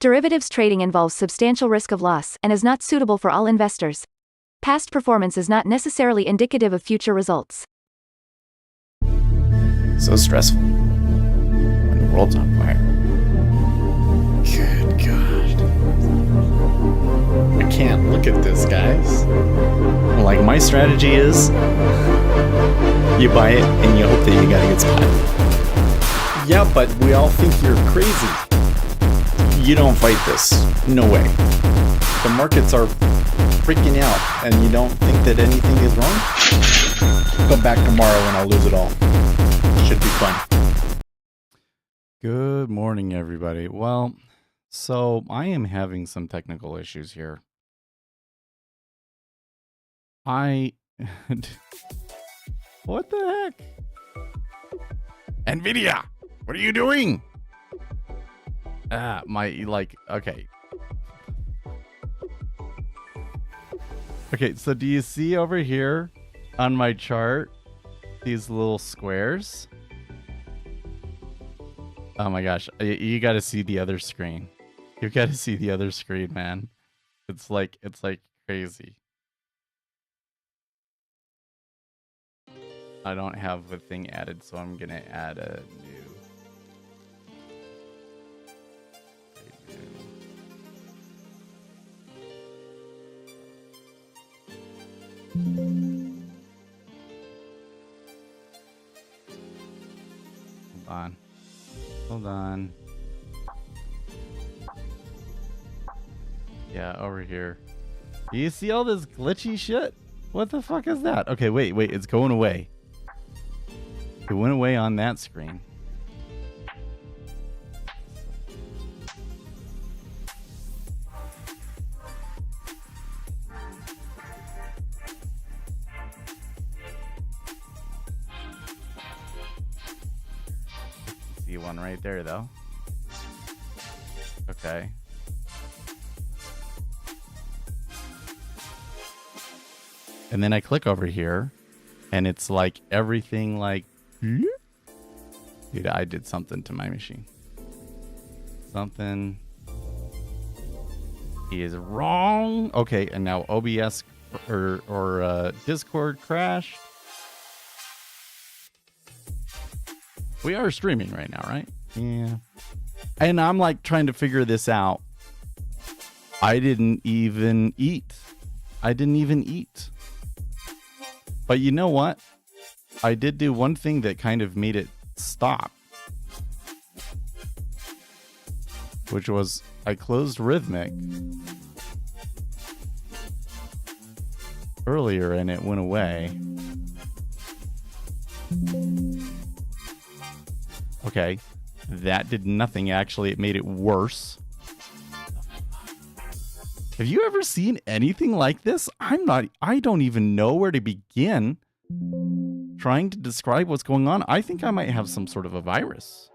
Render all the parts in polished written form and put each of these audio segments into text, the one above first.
Derivatives trading involves substantial risk of loss and is not suitable for all investors. Past performance is not necessarily indicative of future results. So stressful when the world's on fire. Good God. I can't look at this, guys. Like, my strategy is you buy it and you hope that you got a good spot. Yeah, but we all think you're crazy. You don't fight this. No way. The markets are freaking out and you don't think that anything is wrong? Come back tomorrow and I'll lose it all. Should be fun. Good morning, everybody. Well, so I am having some technical issues here. What the heck? NVIDIA, what are you doing? Okay. Okay, so do you see over here on my chart these little squares? Oh my gosh, you got to see the other screen. You got to see the other screen, man. It's like crazy. I don't have a thing added, so I'm gonna add a new. Hold on. Yeah, over here. Do you see all this glitchy shit? What the fuck is that? Okay, wait, it's going away. It went away on that screen. See one right there, though. Okay. And then I click over here, and it's like everything like... Dude, I did something to my machine. Something is wrong. Okay, and now OBS or Discord crash. We are streaming right now, right? Yeah. And I'm like trying to figure this out. I didn't even eat. But you know what? I did do one thing that kind of made it stop. Which was I closed Rhythmic earlier and it went away. Okay, that did nothing. Actually, it made it worse. Have you ever seen anything like this? I don't even know where to begin trying to describe what's going on. I think I might have some sort of a virus.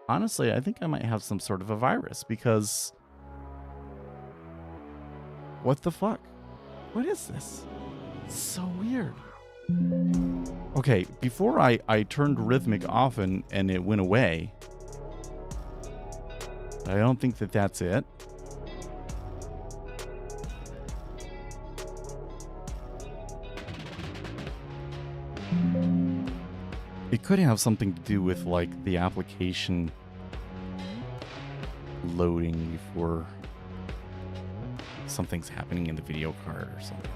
Honestly, I think I might have some sort of a virus because... What the fuck? What is this? It's so weird. Okay, before I turned Rhythmic off and it went away. I don't think that that's it. It could have something to do with like the application loading before something's happening in the video card or something.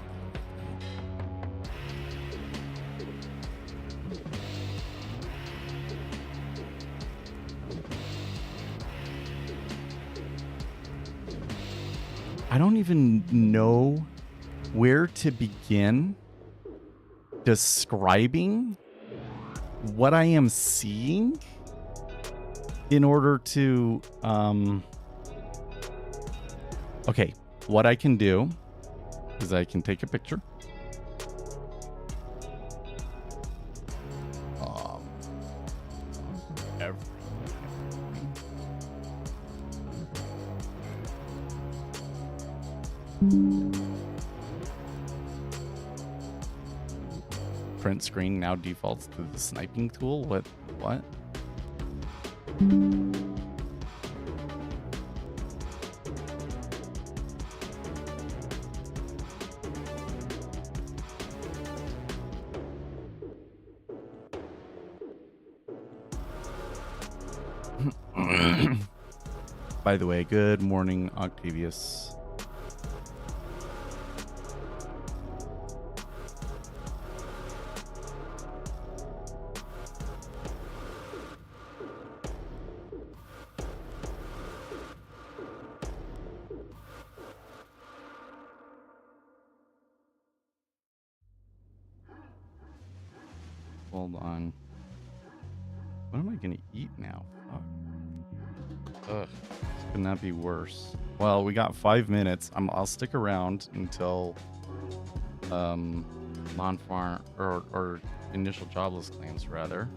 I don't even know where to begin describing what I am seeing in order to okay, what I can do is I can take a picture. Print screen now defaults to the sniping tool. What? By the way, good morning, Octavius. Hold on. What am I gonna eat now? Ugh. Could not be worse. Well, we got 5 minutes. I'll stick around until non-farm or initial jobless claims rather.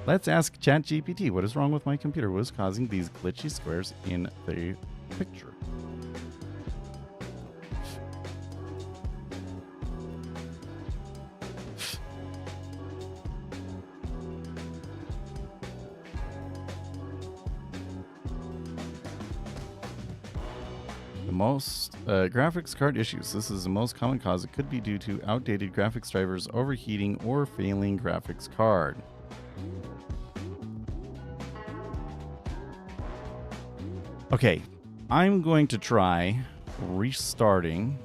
Let's ask ChatGPT, what is wrong with my computer? What is causing these glitchy squares in the picture? The most graphics card issues. This is the most common cause. It could be due to outdated graphics drivers, overheating, or failing graphics card. Okay, I'm going to try restarting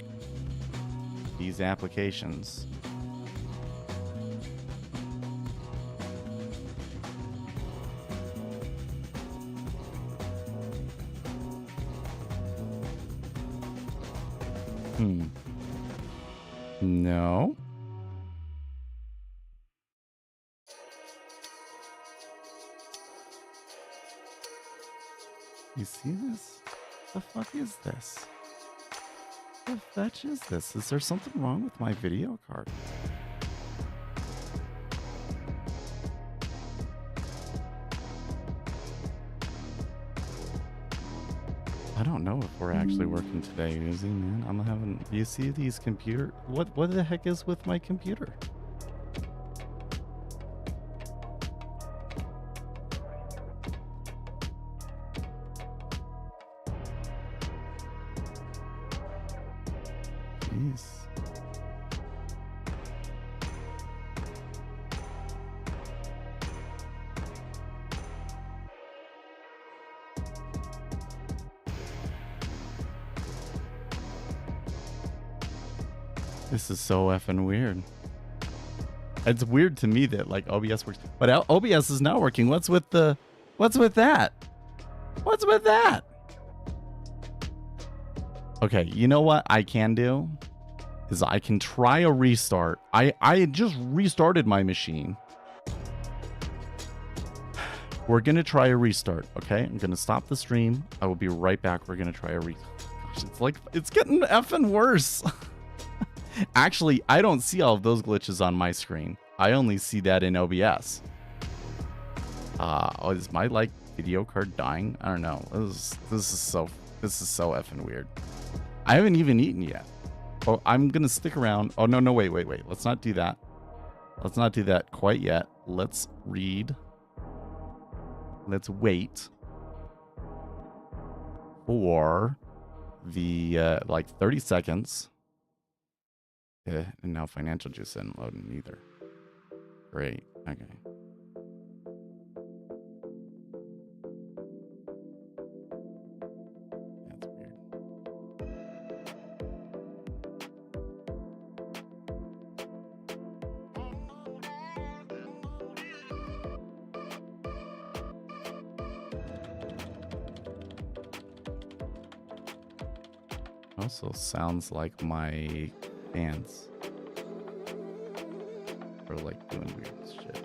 these applications. No. You see this? The fuck is this? The fetch is this? Is there something wrong with my video card? I don't know if we're actually working today, is he, man? I'm having. Do you see these computer? What the heck is with my computer? Jeez. This is so effing weird. It's weird to me that like OBS works, but OBS is not working. What's with that? What's with that? Okay, you know what I can do is I can try a restart. I just restarted my machine. We're gonna try a restart, okay? I'm gonna stop the stream. I will be right back. We're gonna try a restart. Gosh, it's like it's getting effing worse. Actually, I don't see all of those glitches on my screen. I only see that in OBS. Oh, is my like video card dying? I don't know. This is so effing weird. I haven't even eaten yet. Oh, I'm gonna stick around. Oh no, wait. Let's not do that. Let's not do that quite yet. Let's read. Let's wait for the like 30 seconds. And now financial juice isn't loading either. Great. Okay. That's weird. Also sounds like my hands are like doing weird shit.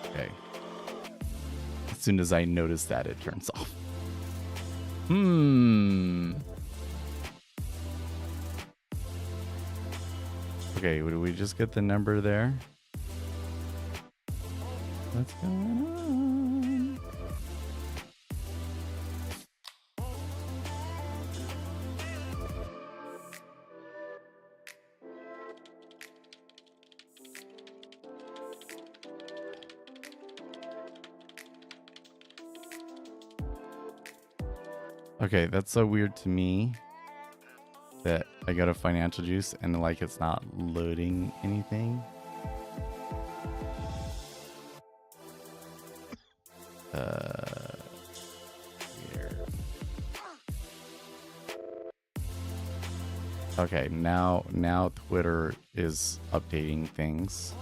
Okay. As soon as I notice that, it turns off. Okay, would we just get the number there? What's going on? Okay, that's so weird to me that I got a financial juice and like it's not loading anything. Weird. Okay, now Twitter is updating things.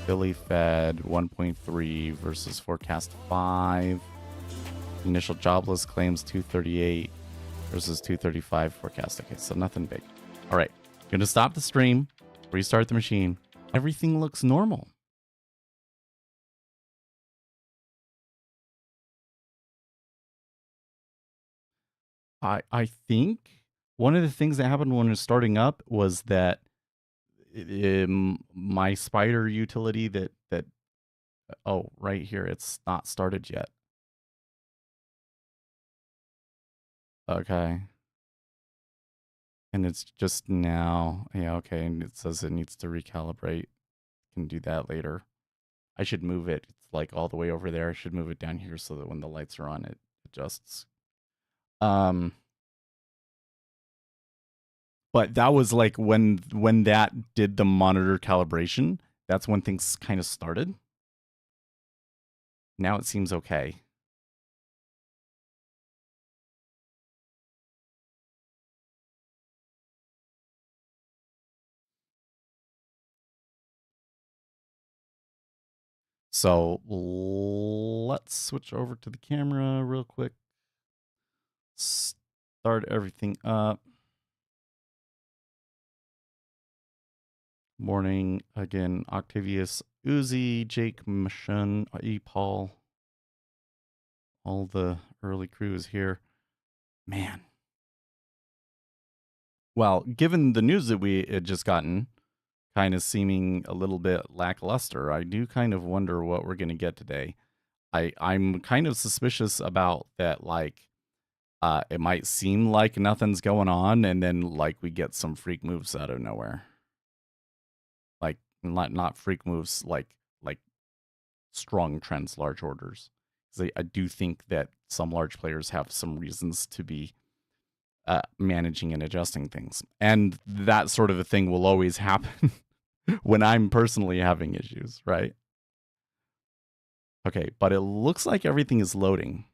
Philly Fed 1.3 versus forecast 5. Initial jobless claims 238 versus 235 forecast. Okay, so nothing big. All right, gonna stop the stream, restart the machine. Everything looks normal. I think one of the things that happened when it was starting up was that my spider utility that oh, right here, it's not started yet. Okay. And it's just now. Yeah, okay. And it says it needs to recalibrate. Can do that later. I should move it. It's like all the way over there. I should move it down here so that when the lights are on, it adjusts. But that was like when that did the monitor calibration. That's when things kind of started. Now it seems okay. So let's switch over to the camera real quick. Start everything up. Morning again. Octavius, Uzi, Jake, Mission, E. Paul. All the early crew is here. Man. Well, given the news that we had just gotten, kind of seeming a little bit lackluster, I do kind of wonder what we're going to get today. I'm kind of suspicious about that, like, it might seem like nothing's going on, and then, like, we get some freak moves out of nowhere. Like, not freak moves, like strong trends, large orders. Because I do think that some large players have some reasons to be managing and adjusting things. And that sort of a thing will always happen when I'm personally having issues, right? Okay, but it looks like everything is loading.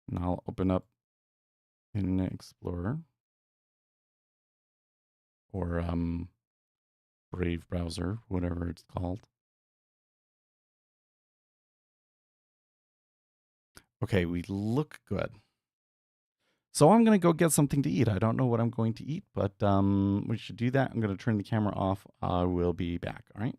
And I'll open up Internet Explorer or Brave browser, whatever it's called. Okay, we look good. So I'm going to go get something to eat. I don't know what I'm going to eat, but we should do that. I'm going to turn the camera off. I will be back, all right?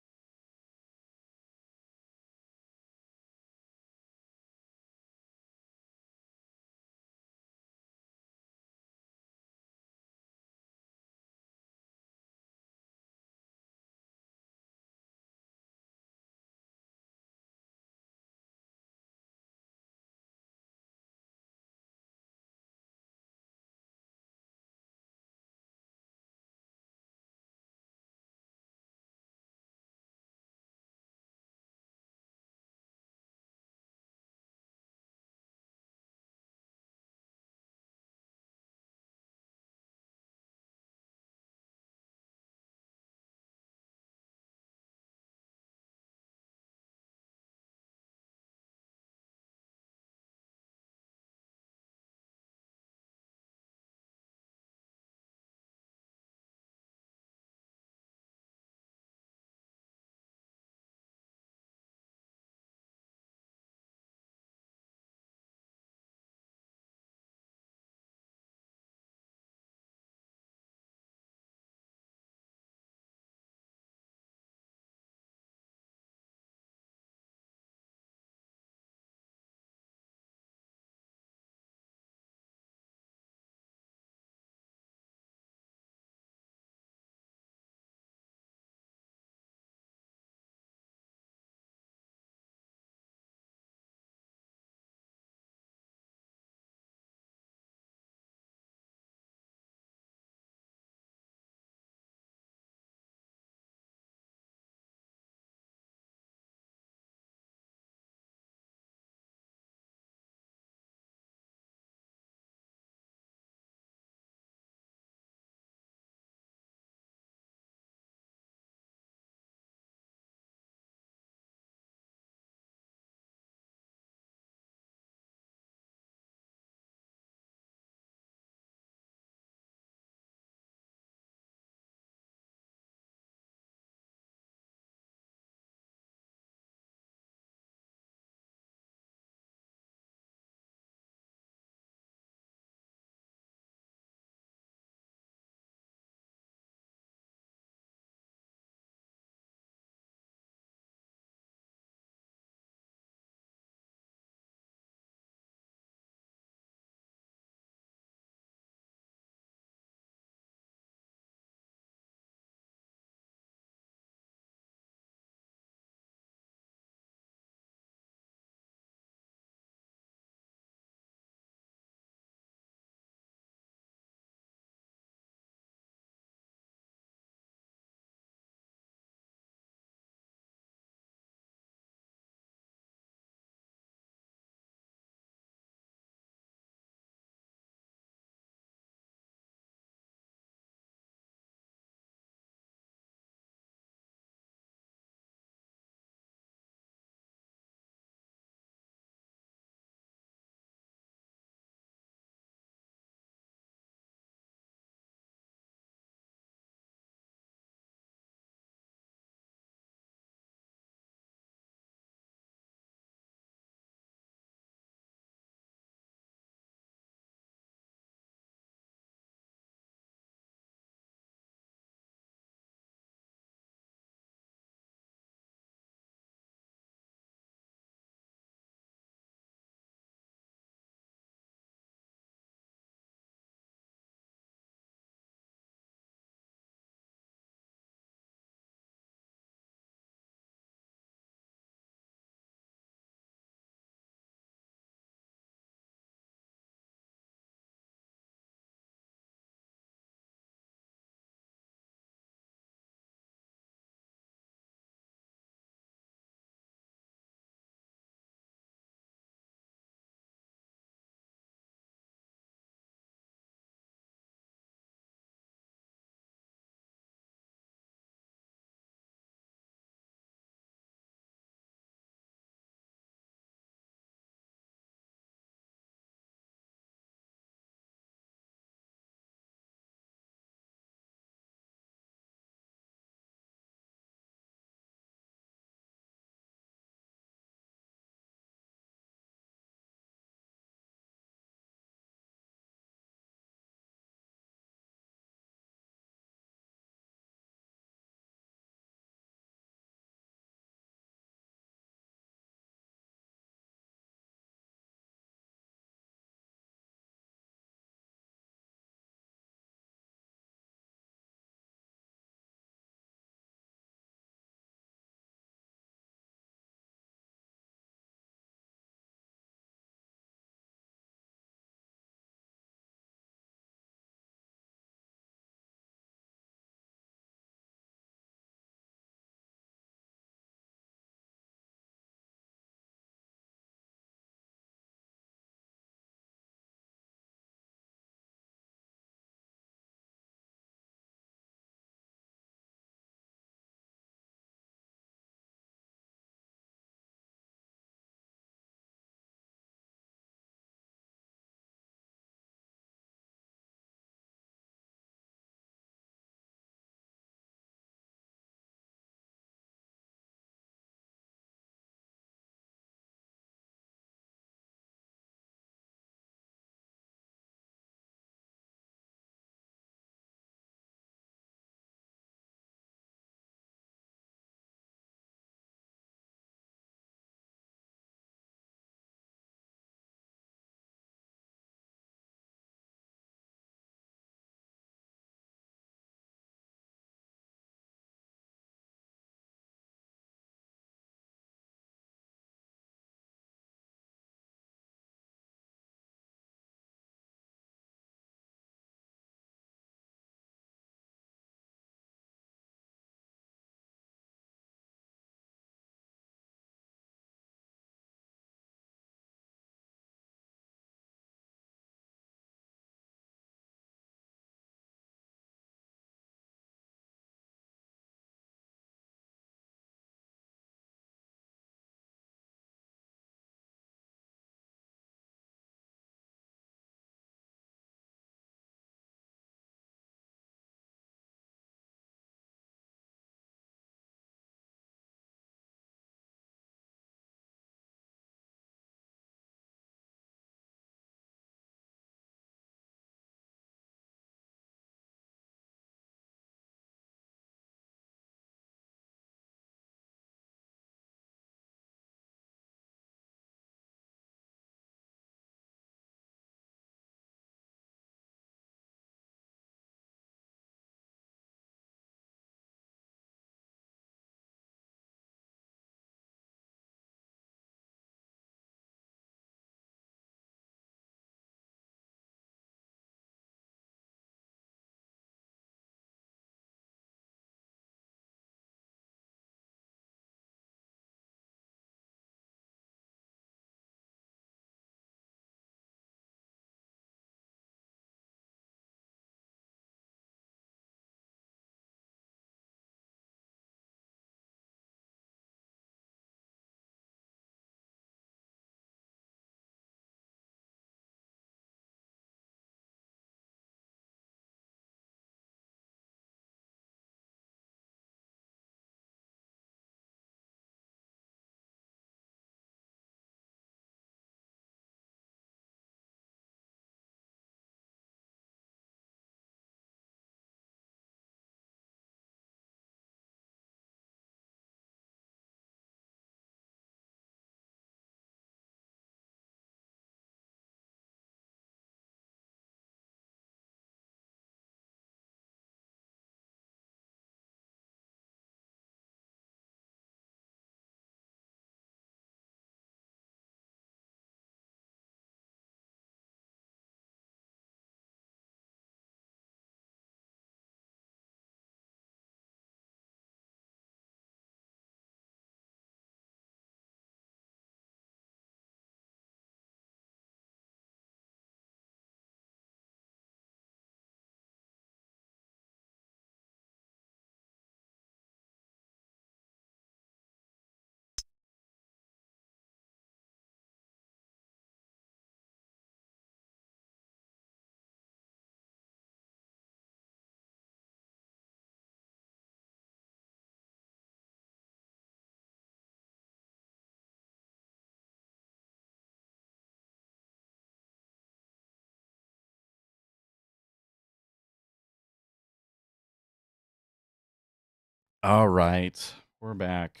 All right, we're back.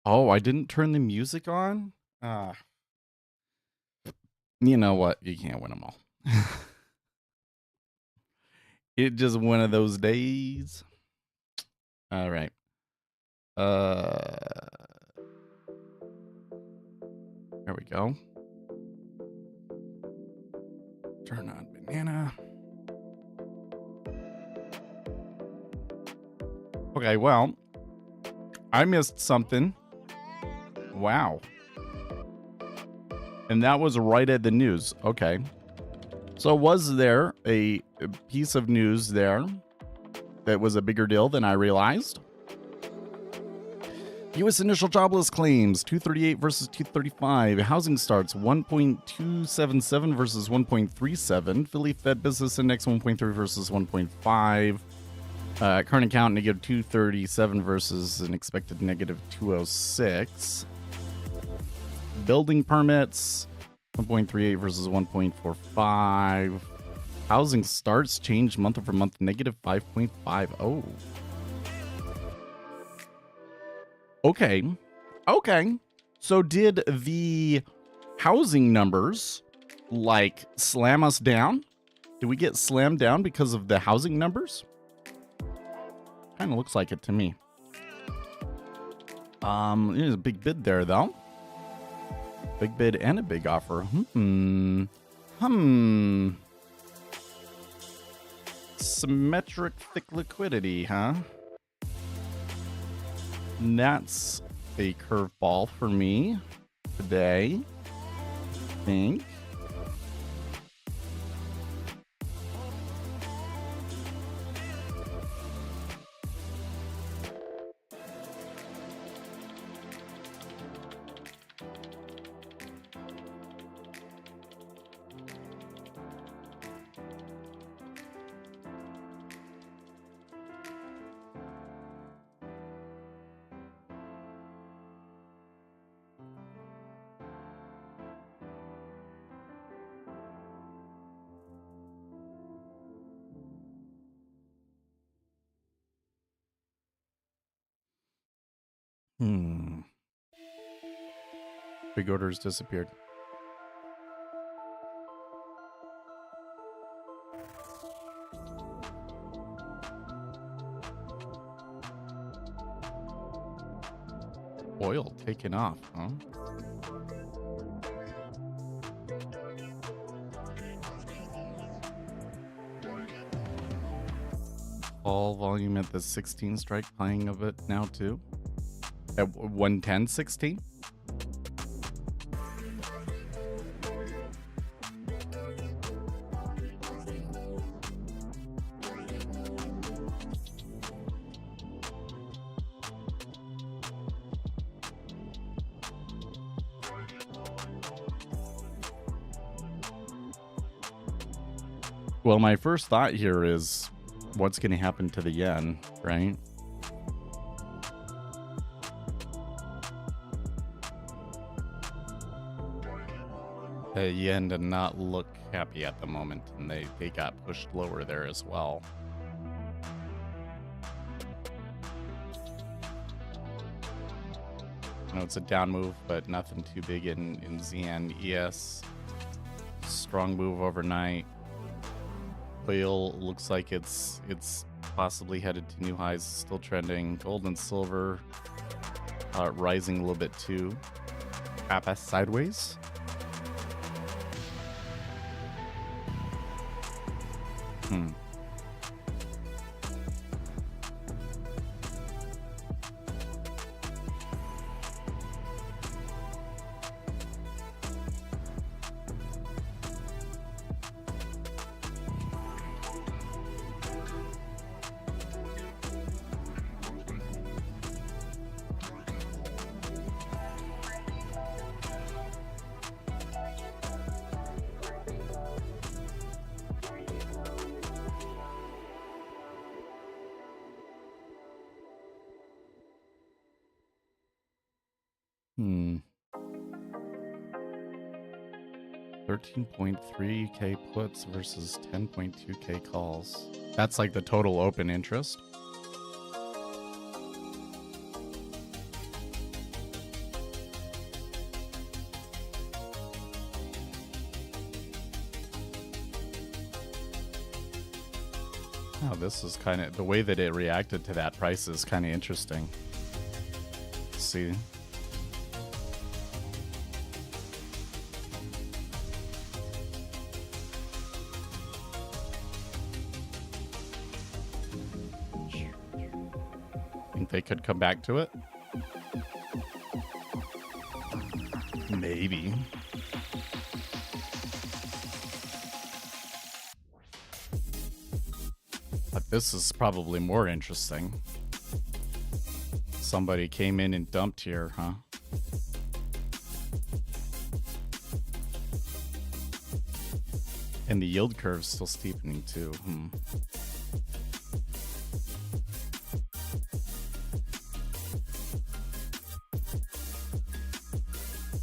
Oh, I didn't turn the music on? You know what? You can't win them all. It's just one of those days. All right. There we go. Turn on banana. Okay, well, I missed something. Wow. And that was right at the news. Okay. So was there a piece of news there that was a bigger deal than I realized? U.S. initial jobless claims, 238 versus 235. Housing starts, 1.277 versus 1.37. Philly Fed Business Index, 1.3 versus 1.5. Current account, negative 237 versus an expected negative 206. Building permits, 1.38 versus 1.45. Housing starts changed month over month, negative 5.50. Okay. Okay. So did the housing numbers like slam us down? Did we get slammed down because of the housing numbers? Kind of looks like it to me. There's a big bid there though. Big bid and a big offer. Symmetric thick liquidity, huh? And that's a curveball for me today, I think. Big orders disappeared. Oil taking off, huh? All volume at the 16 strike, playing of it now too. At 110.16. Well, my first thought here is what's going to happen to the yen, right? The yen did not look happy at the moment, and they got pushed lower there as well. I know it's a down move, but nothing too big in ZN. ES, strong move overnight. Oil looks like it's possibly headed to new highs, still trending. Gold and silver rising a little bit too. Kappa sideways. Hmm. 13.3K puts versus 10.2K calls. That's like the total open interest. Oh, this is kind of the way that it reacted to that price is kind of interesting. Let's see. Think they could come back to it? Maybe. But this is probably more interesting. Somebody came in and dumped here, huh? And the yield curve's still steepening too.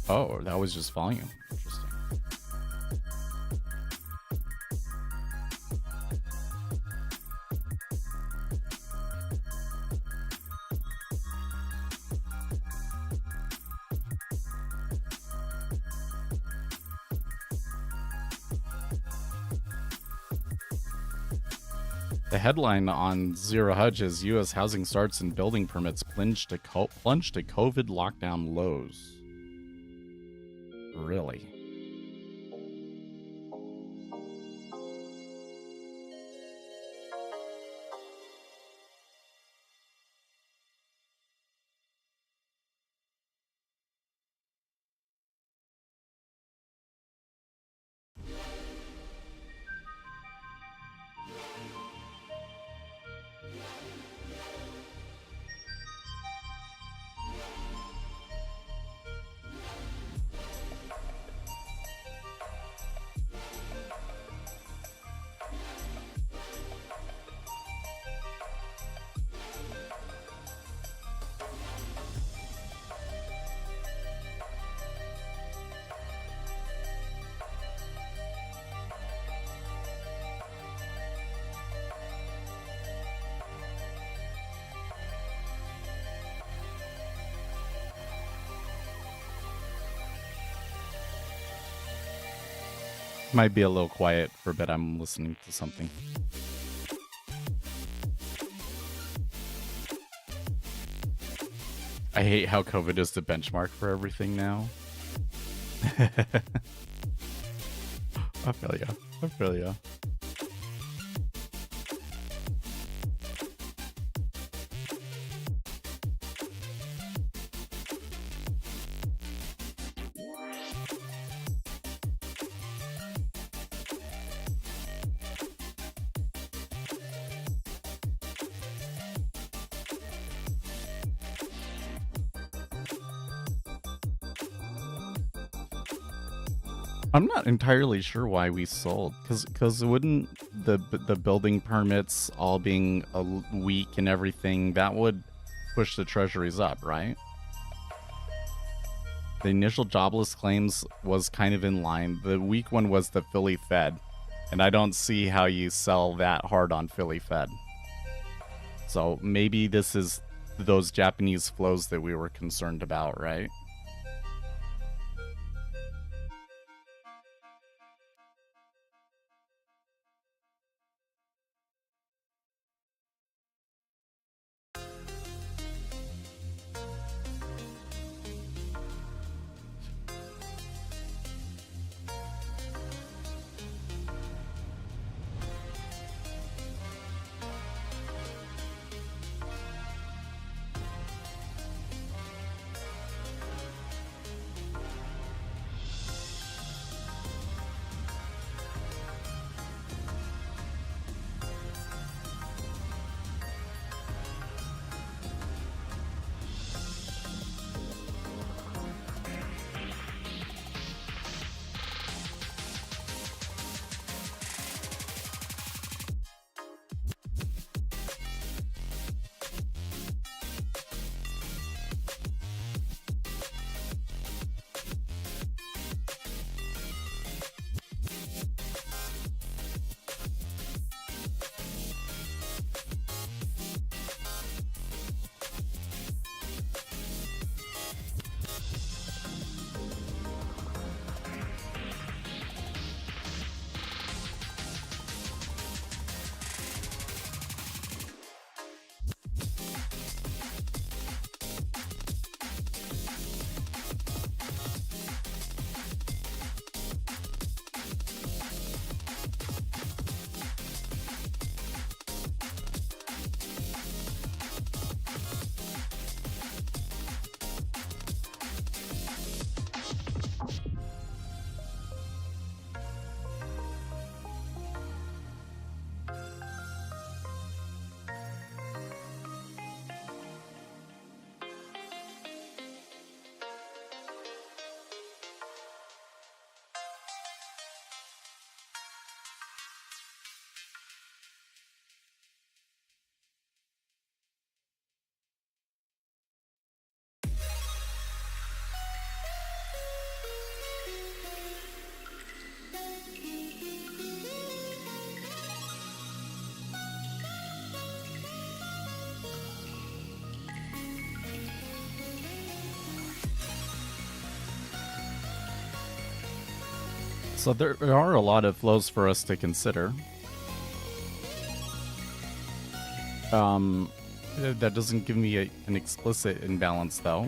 Oh, that was just volume. Interesting. The headline on Zero Hedge is U.S. housing starts and building permits plunged to COVID lockdown lows. Really? Might be a little quiet for a bit. I'm listening to something. I hate how COVID is the benchmark for everything now. I feel ya. I feel ya. I'm not entirely sure why we sold, because wouldn't the building permits all being a week and everything, that would push the treasuries up, right? The initial jobless claims was kind of in line. The weak one was the Philly Fed, and I don't see how you sell that hard on Philly Fed. So maybe this is those Japanese flows that we were concerned about, right? So there are a lot of flows for us to consider. That doesn't give me an explicit imbalance, though.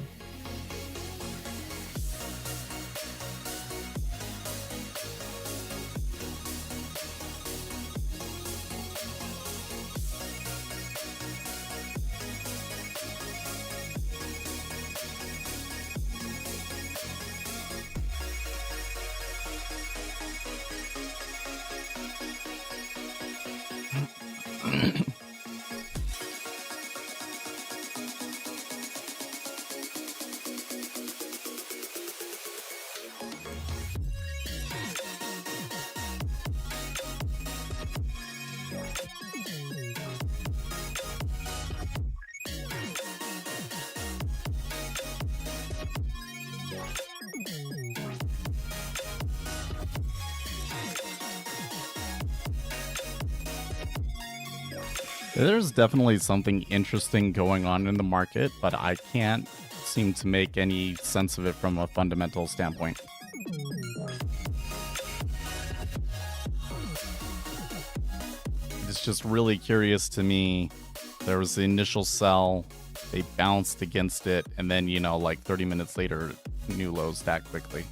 There's definitely something interesting going on in the market, but I can't seem to make any sense of it from a fundamental standpoint. It's just really curious to me. There was the initial sell, they bounced against it, and then, you know, like 30 minutes later, new lows that quickly.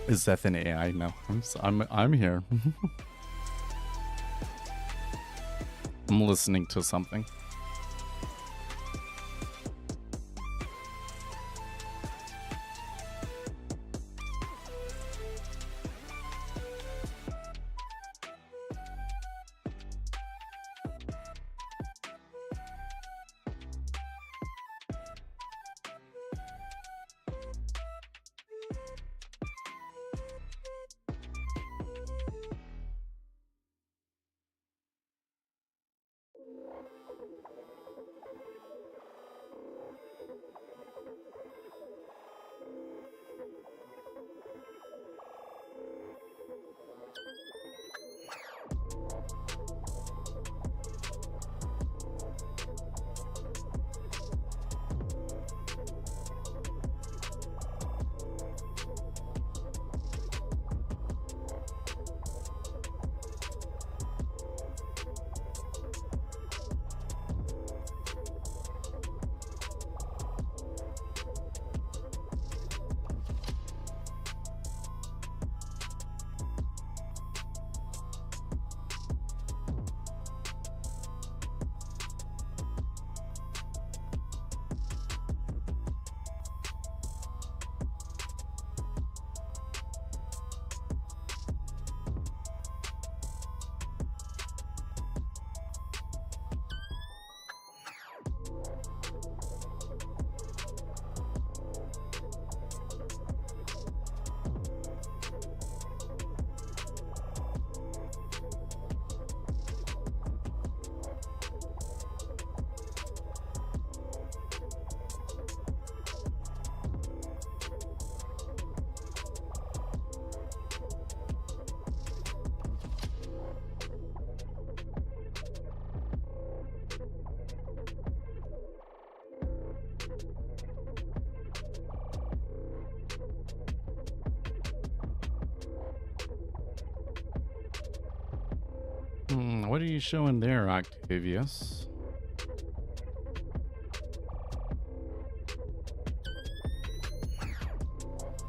Is that an AI? No, I'm here. I'm listening to something. What are you showing there, Octavius?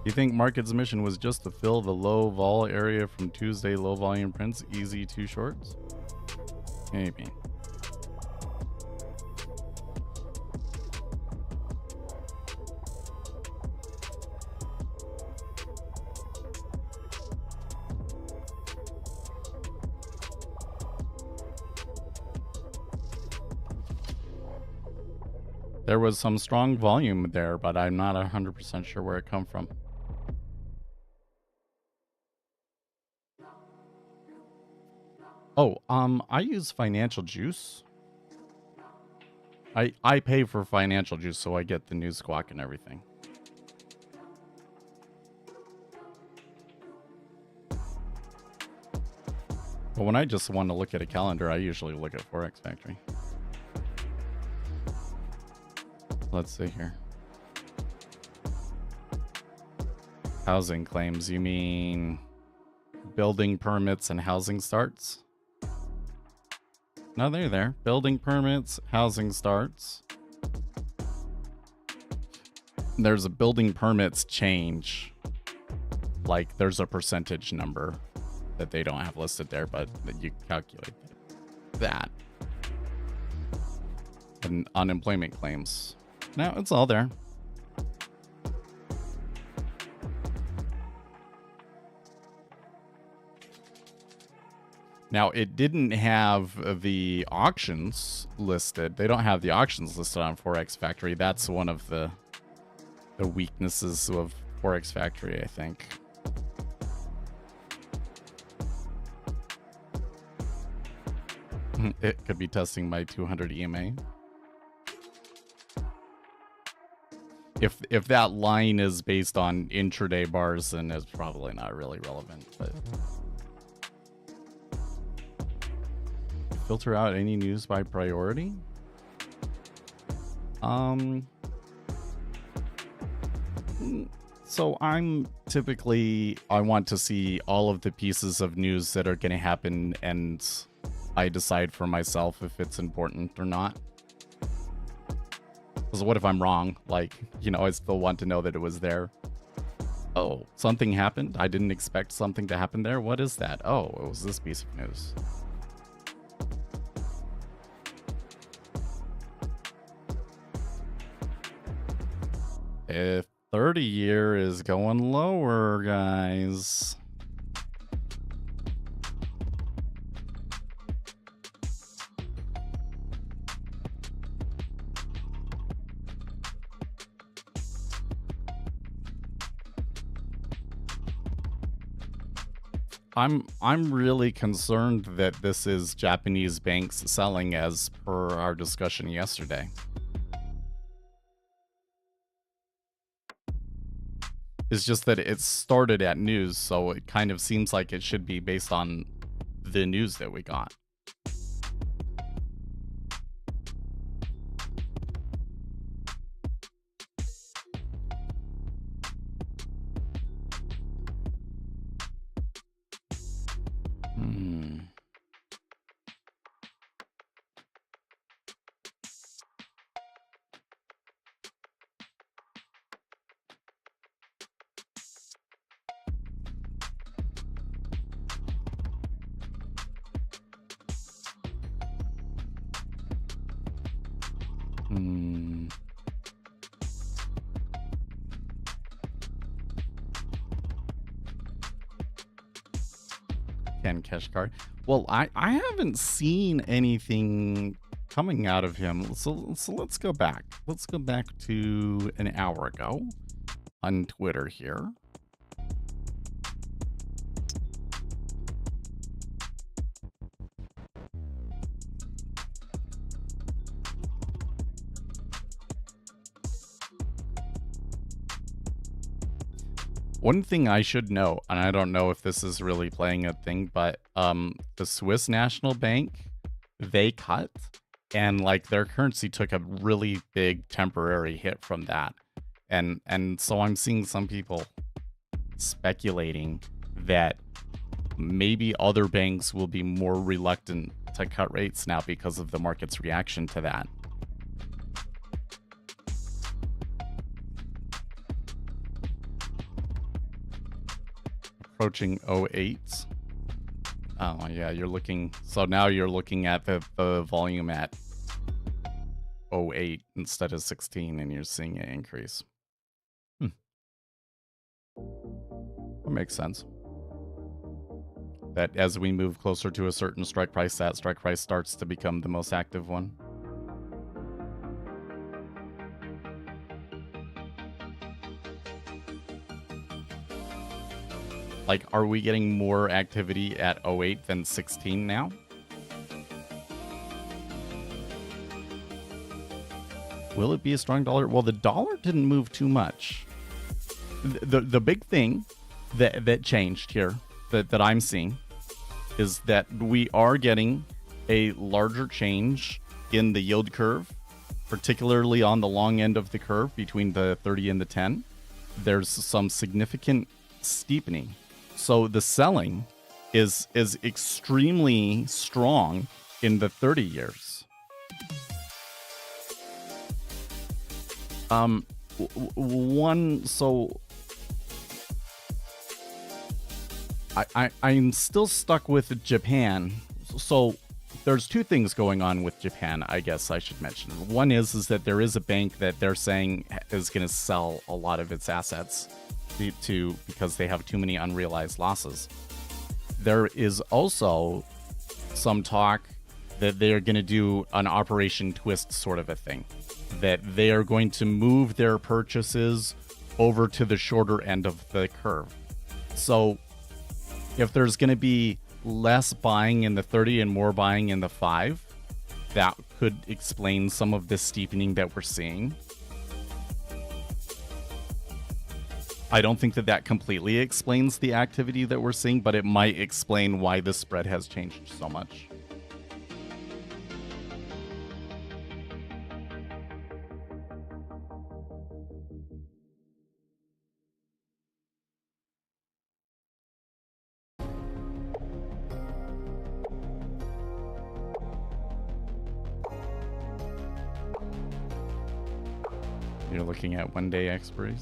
You think market's mission was just to fill the low vol area from Tuesday low volume prints, easy two shorts? Maybe. There was some strong volume there, but I'm not 100% sure where it come from. Oh, I use Financial Juice. I pay for Financial Juice, so I get the news squawk and everything. But when I just want to look at a calendar, I usually look at Forex Factory. Let's see here. Housing claims, you mean building permits and housing starts? No, they're there. Building permits, housing starts. There's a building permits change. Like there's a percentage number that they don't have listed there, but that you calculate that. And unemployment claims. No, it's all there. Now, it didn't have the auctions listed. They don't have the auctions listed on Forex Factory. That's one of the weaknesses of Forex Factory, I think. It could be testing my 200 EMA. If that line is based on intraday bars, then it's probably not really relevant. But filter out any news by priority. So I'm typically, I want to see all of the pieces of news that are going to happen, and I decide for myself if it's important or not. Because what if I'm wrong? Like, you know, I still want to know that it was there. Oh, something happened? I didn't expect something to happen there? What is that? Oh, it was this piece of news. If 30-year is going lower, guys. I'm really concerned that this is Japanese banks selling, as per our discussion yesterday. It's just that it started at news, so it kind of seems like it should be based on the news that we got. Ken Keshkar. Well, I haven't seen anything coming out of him. So let's go back. Let's go back to an hour ago on Twitter here. One thing I should know, and I don't know if this is really playing a thing, but the Swiss National Bank, they cut, and like their currency took a really big temporary hit from that. And so I'm seeing some people speculating that maybe other banks will be more reluctant to cut rates now because of the market's reaction to that. Approaching 08. Oh yeah, you're looking, so now you're looking at the volume at 08 instead of 16 and you're seeing it increase. That makes sense. That as we move closer to a certain strike price, that strike price starts to become the most active one. Like, are we getting more activity at 08 than 16 now? Will it be a strong dollar? Well, the dollar didn't move too much. The big thing that changed here that I'm seeing is that we are getting a larger change in the yield curve, particularly on the long end of the curve between the 30 and the 10. There's some significant steepening. So the selling is extremely strong in the 30 years. I'm still stuck with Japan. So there's two things going on with Japan, I guess I should mention. One is that there is a bank that they're saying is going to sell a lot of its assets because they have too many unrealized losses. There is also some talk that they're going to do an Operation Twist sort of a thing, that they are going to move their purchases over to the shorter end of the curve. So if there's going to be less buying in the 30 and more buying in the 5, that could explain some of the steepening that we're seeing. I don't think that completely explains the activity that we're seeing, but it might explain why the spread has changed so much. You're looking at one-day expiries.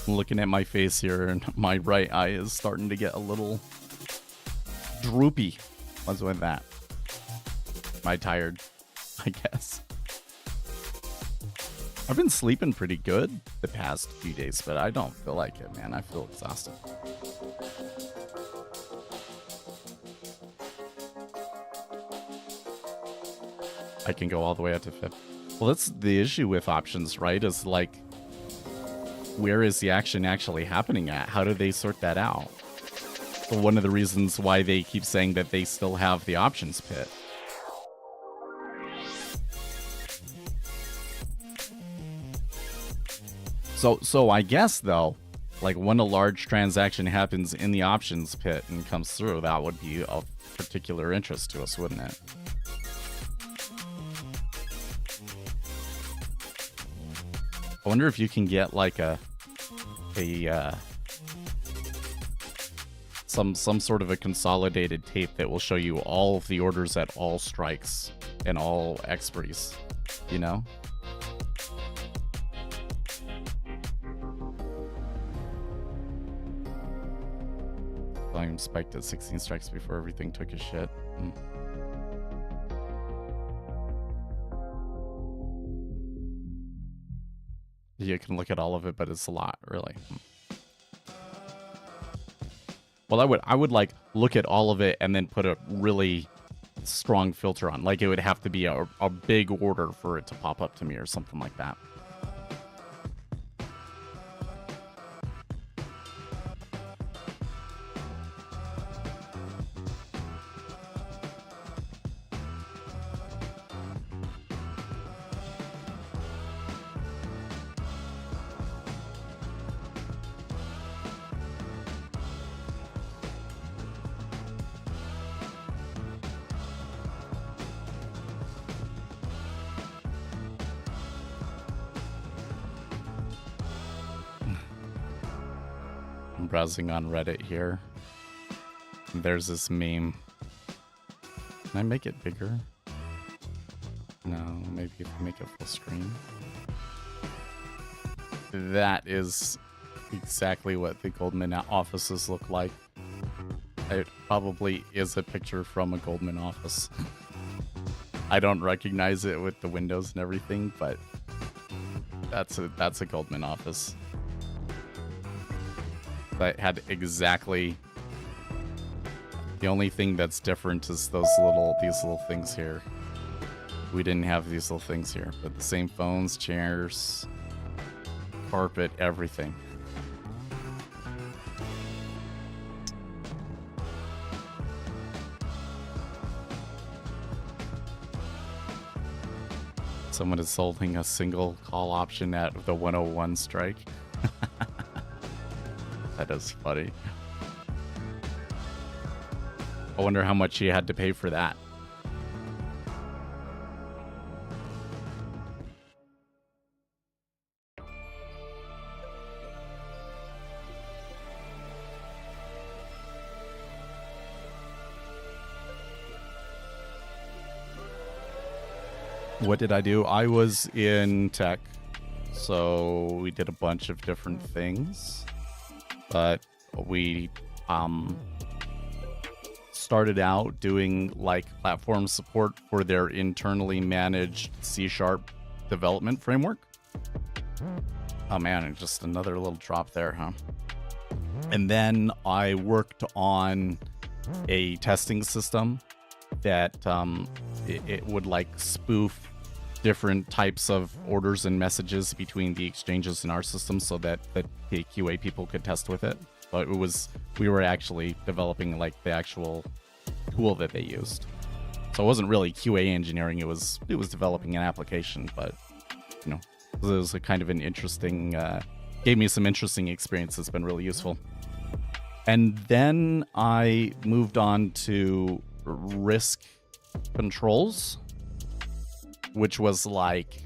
I'm looking at my face here, and my right eye is starting to get a little droopy. What's with that? Am I tired? I guess. I've been sleeping pretty good the past few days, but I don't feel like it, man. I feel exhausted. I can go all the way up to 50. Well, that's the issue with options, right? Is like, where is the action actually happening at? How do they sort that out? So one of the reasons why they keep saying that they still have the options pit. So I guess, though, like when a large transaction happens in the options pit and comes through, that would be of particular interest to us, wouldn't it? I wonder if you can get like some sort of a consolidated tape that will show you all of the orders at all strikes and all expiries, you know? Volume spiked at 16 strikes before everything took a shit. You can look at all of it, but it's a lot, really. Well, I would like look at all of it and then put a really strong filter on. Like it would have to be a big order for it to pop up to me or something like that. I'm browsing on Reddit here. And there's this meme. Can I make it bigger? No, maybe if I make it full screen. That is exactly what the Goldman offices look like. It probably is a picture from a Goldman office. I don't recognize it with the windows and everything, but that's a Goldman office. That had exactly. The only thing that's different is these little things here. We didn't have these little things here, but the same phones, chairs, carpet, everything. Someone is holding a single call option at the 101 strike. That is funny. I wonder how much he had to pay for that. What did I do? I was in tech, so we did a bunch of different things, but we started out doing like platform support for their internally managed C# development framework. Oh man, and just another little drop there, huh? And then I worked on a testing system that it would like spoof different types of orders and messages between the exchanges in our system so that the QA people could test with it. But we were actually developing like the actual tool that they used. So it wasn't really QA engineering, it was developing an application, but you know, it was a kind of an interesting gave me some interesting experience that's been really useful. And then I moved on to risk controls, which was like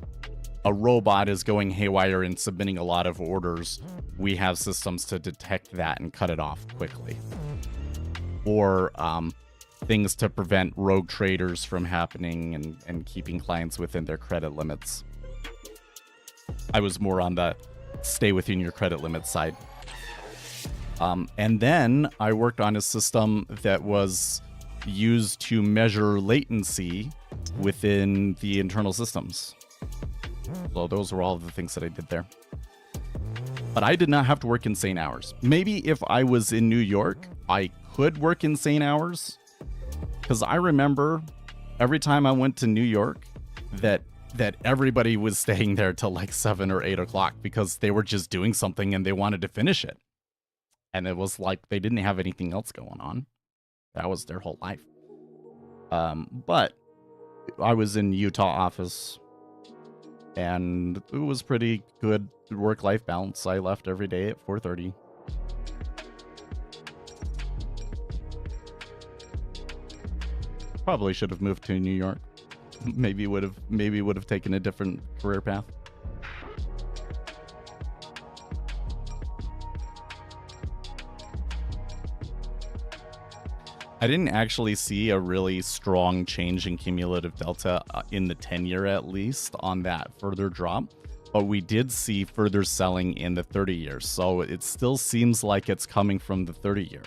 a robot is going haywire and submitting a lot of orders. We have systems to detect that and cut it off quickly. Or things to prevent rogue traders from happening and keeping clients within their credit limits. I was more on the stay within your credit limit side. And then I worked on a system that was used to measure latency within the internal systems. So those were all the things that I did there. But I did not have to work insane hours. Maybe if I was in New York, I could work insane hours. Because I remember every time I went to New York that everybody was staying there till like 7 or 8 o'clock because they were just doing something and they wanted to finish it. And it was like they didn't have anything else going on. That was their whole life. But I was in Utah office and it was pretty good work-life balance. I left every day at 4:30. Probably should have moved to New York. Maybe would have taken a different career path. I didn't actually see a really strong change in cumulative delta in the 10-year at least on that further drop, but we did see further selling in the 30-year, so it still seems like it's coming from the 30-year.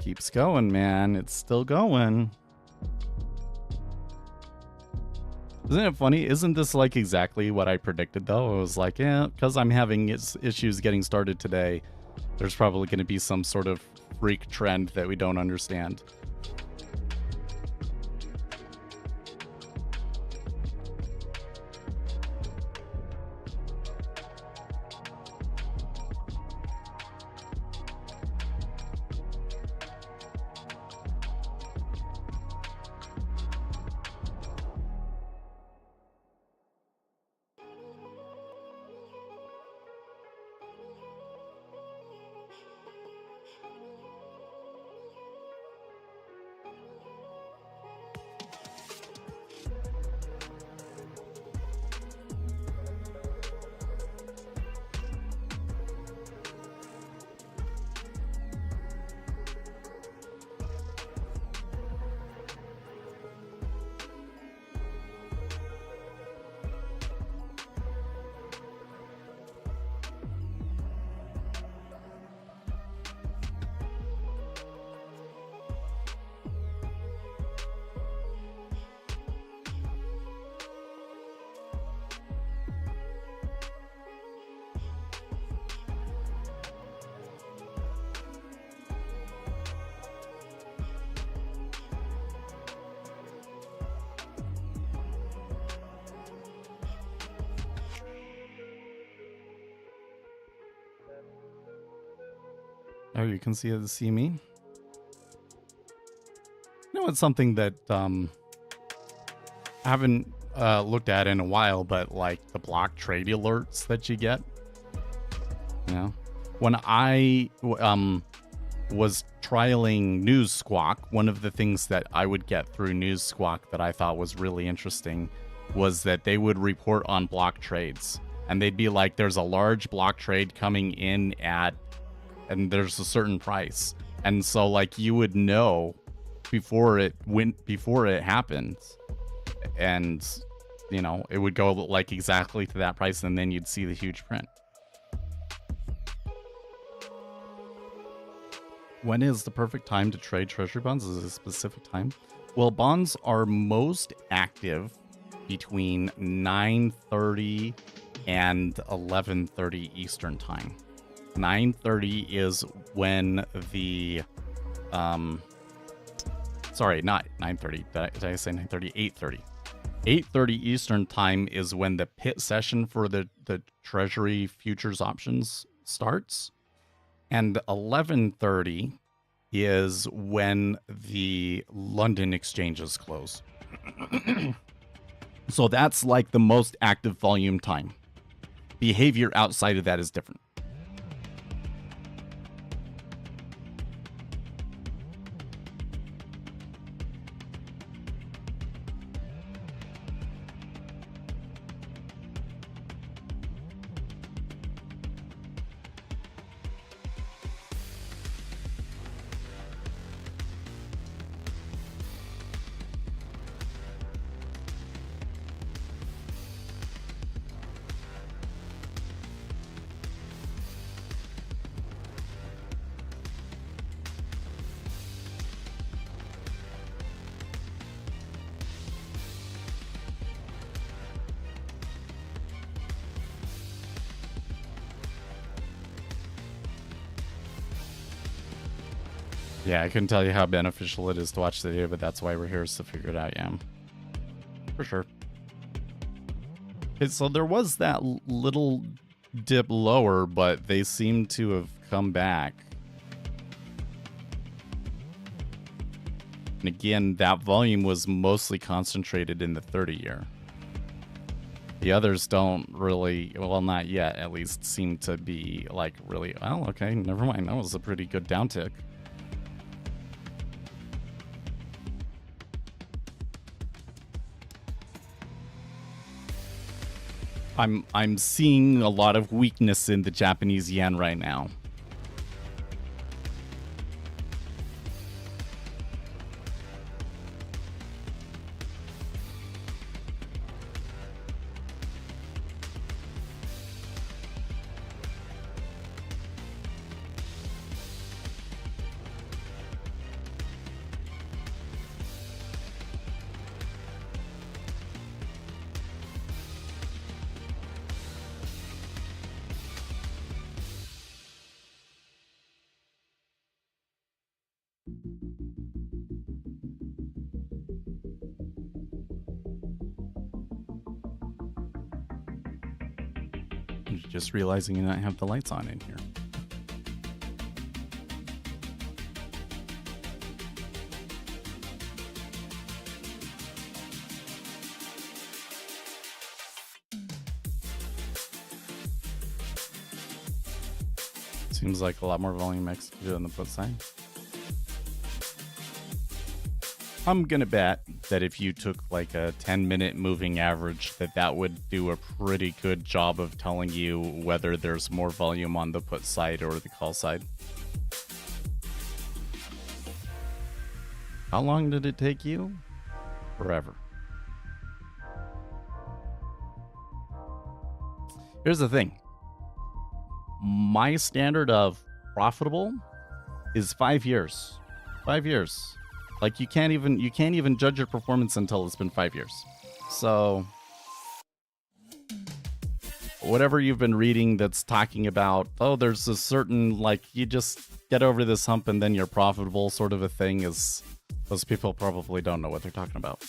keeps going, man. It's still going. Isn't it funny? Isn't this like exactly what I predicted, though? I was like, yeah, because I'm having issues getting started today, there's probably going to be some sort of freak trend that we don't understand. Oh, you can see me? You know, it's something that I haven't looked at in a while, but like the block trade alerts that you get. You know, when I was trialing News Squawk, one of the things that I would get through News Squawk that I thought was really interesting was that they would report on block trades, and they'd be like, "There's a large block trade coming in at." And there's a certain price, and so like you would know before it happens, and you know it would go like exactly to that price, and then you'd see the huge print. When is the perfect time to trade treasury bonds? Is it a specific time? Well, bonds are most active between 9:30 and 11:30 Eastern time. 9:30 is when the sorry, not 9:30. Did I say 9:30? 8:30. 8:30 Eastern time is when the pit session for the Treasury futures options starts, and 11:30 is when the London exchanges close. So that's like the most active volume time. Behavior outside of that is different. Yeah, I couldn't tell you how beneficial it is to watch the video, but that's why we're here, is to figure it out, yeah. For sure. Okay, so there was that little dip lower, but they seem to have come back. And again, that volume was mostly concentrated in the 30-year. The others don't really, well, not yet, at least, seem to be, like, really, well, okay, never mind. That was a pretty good downtick. I'm seeing a lot of weakness in the Japanese yen right now. just realizing you don't have the lights on in here. Seems like a lot more volume executed on the put side. I'm gonna bet that if you took like a 10-minute moving average, that would do a pretty good job of telling you whether there's more volume on the put side or the call side. How long did it take you? Forever. Here's the thing. My standard of profitable is 5 years. 5 years. Like you can't even judge your performance until it's been 5 years. So whatever you've been reading that's talking about, oh, there's a certain, like, you just get over this hump and then you're profitable sort of a thing, is those people probably don't know what they're talking about.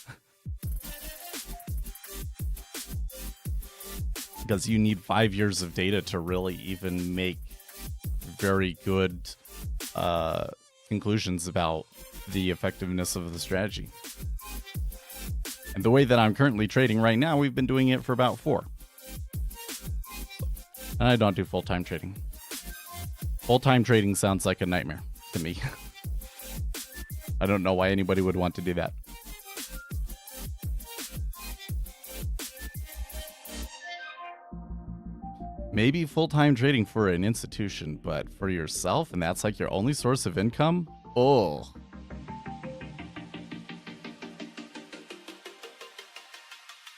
Because you need 5 years of data to really even make very good conclusions about the effectiveness of the strategy. And the way that I'm currently trading right now, we've been doing it for about 4. And I don't do full-time trading. Full-time trading sounds like a nightmare to me. I don't know why anybody would want to do that. Maybe full-time trading for an institution, but for yourself, and that's like your only source of income? Oh.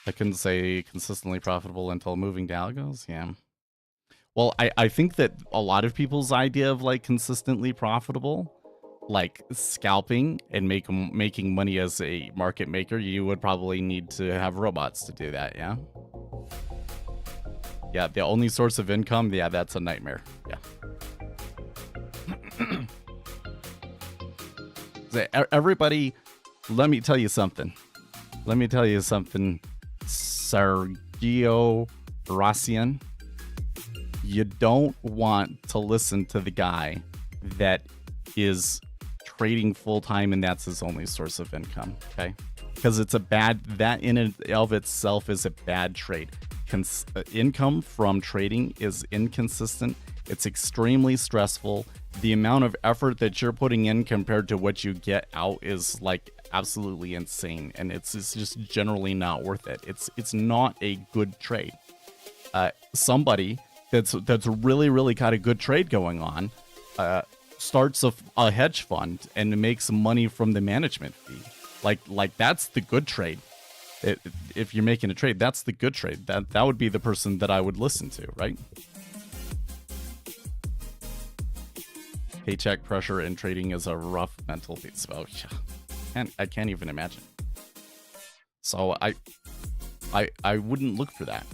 I couldn't say consistently profitable until moving to algos. Yeah. Well, I think that a lot of people's idea of like consistently profitable, like scalping and making money as a market maker, you would probably need to have robots to do that. Yeah. Yeah. The only source of income. Yeah. That's a nightmare. Yeah. Everybody, let me tell you something. Sergio Rossian, you don't want to listen to the guy that is trading full-time and that's his only source of income, okay? Because it's that in and of itself is a bad trade. Income from trading is inconsistent. It's extremely stressful. The amount of effort that you're putting in compared to what you get out is like absolutely insane, and it's just generally not worth it. It's not a good trade. Somebody that's really got a good trade going on starts a hedge fund and makes money from the management fee. Like that's the good trade. If you're making a trade, that's the good trade. That would be the person that I would listen to, right? Paycheck pressure in trading is a rough mental beat. Oh, yeah. I can't even imagine. So I wouldn't look for that.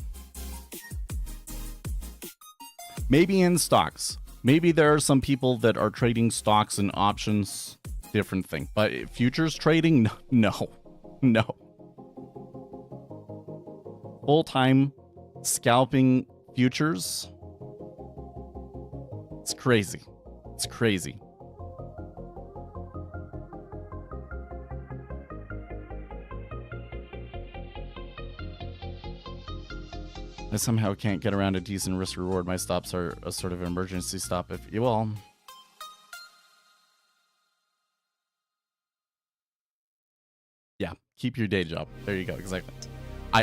Maybe in stocks. Maybe there are some people that are trading stocks and options, different thing. But futures trading, no. Full-time scalping futures, it's crazy. It's crazy. I somehow can't get around a decent risk reward. My stops are a sort of emergency stop if you all. Yeah, keep your day job. There you go, exactly.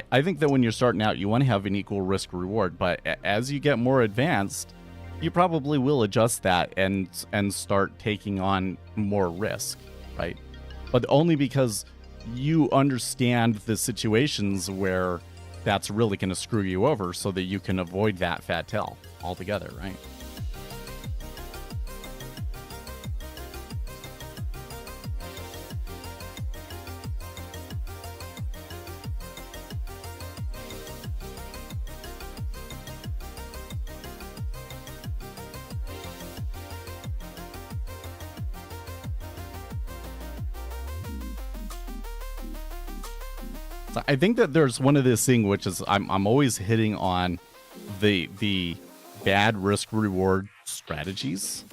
I think that when you're starting out, you want to have an equal risk reward, but as you get more advanced, you probably will adjust that and start taking on more risk, right? But only because you understand the situations where that's really going to screw you over so that you can avoid that fat tail altogether, right? I think that there's one of this thing which is I'm always hitting on the bad risk reward strategies.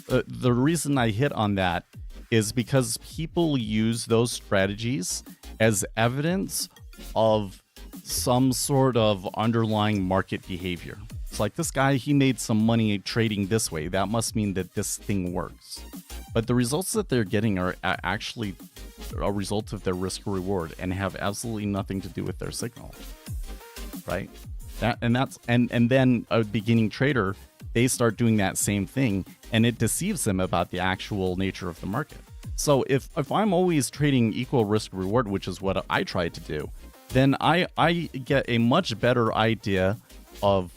The reason I hit on that is because people use those strategies as evidence of some sort of underlying market behavior. It's like, this guy, he made some money trading this way. That must mean that this thing works. But the results that they're getting are actually a result of their risk reward and have absolutely nothing to do with their signal, right? And then a beginning trader, they start doing that same thing, and it deceives them about the actual nature of the market. So if I'm always trading equal risk reward, which is what I try to do, then I get a much better idea of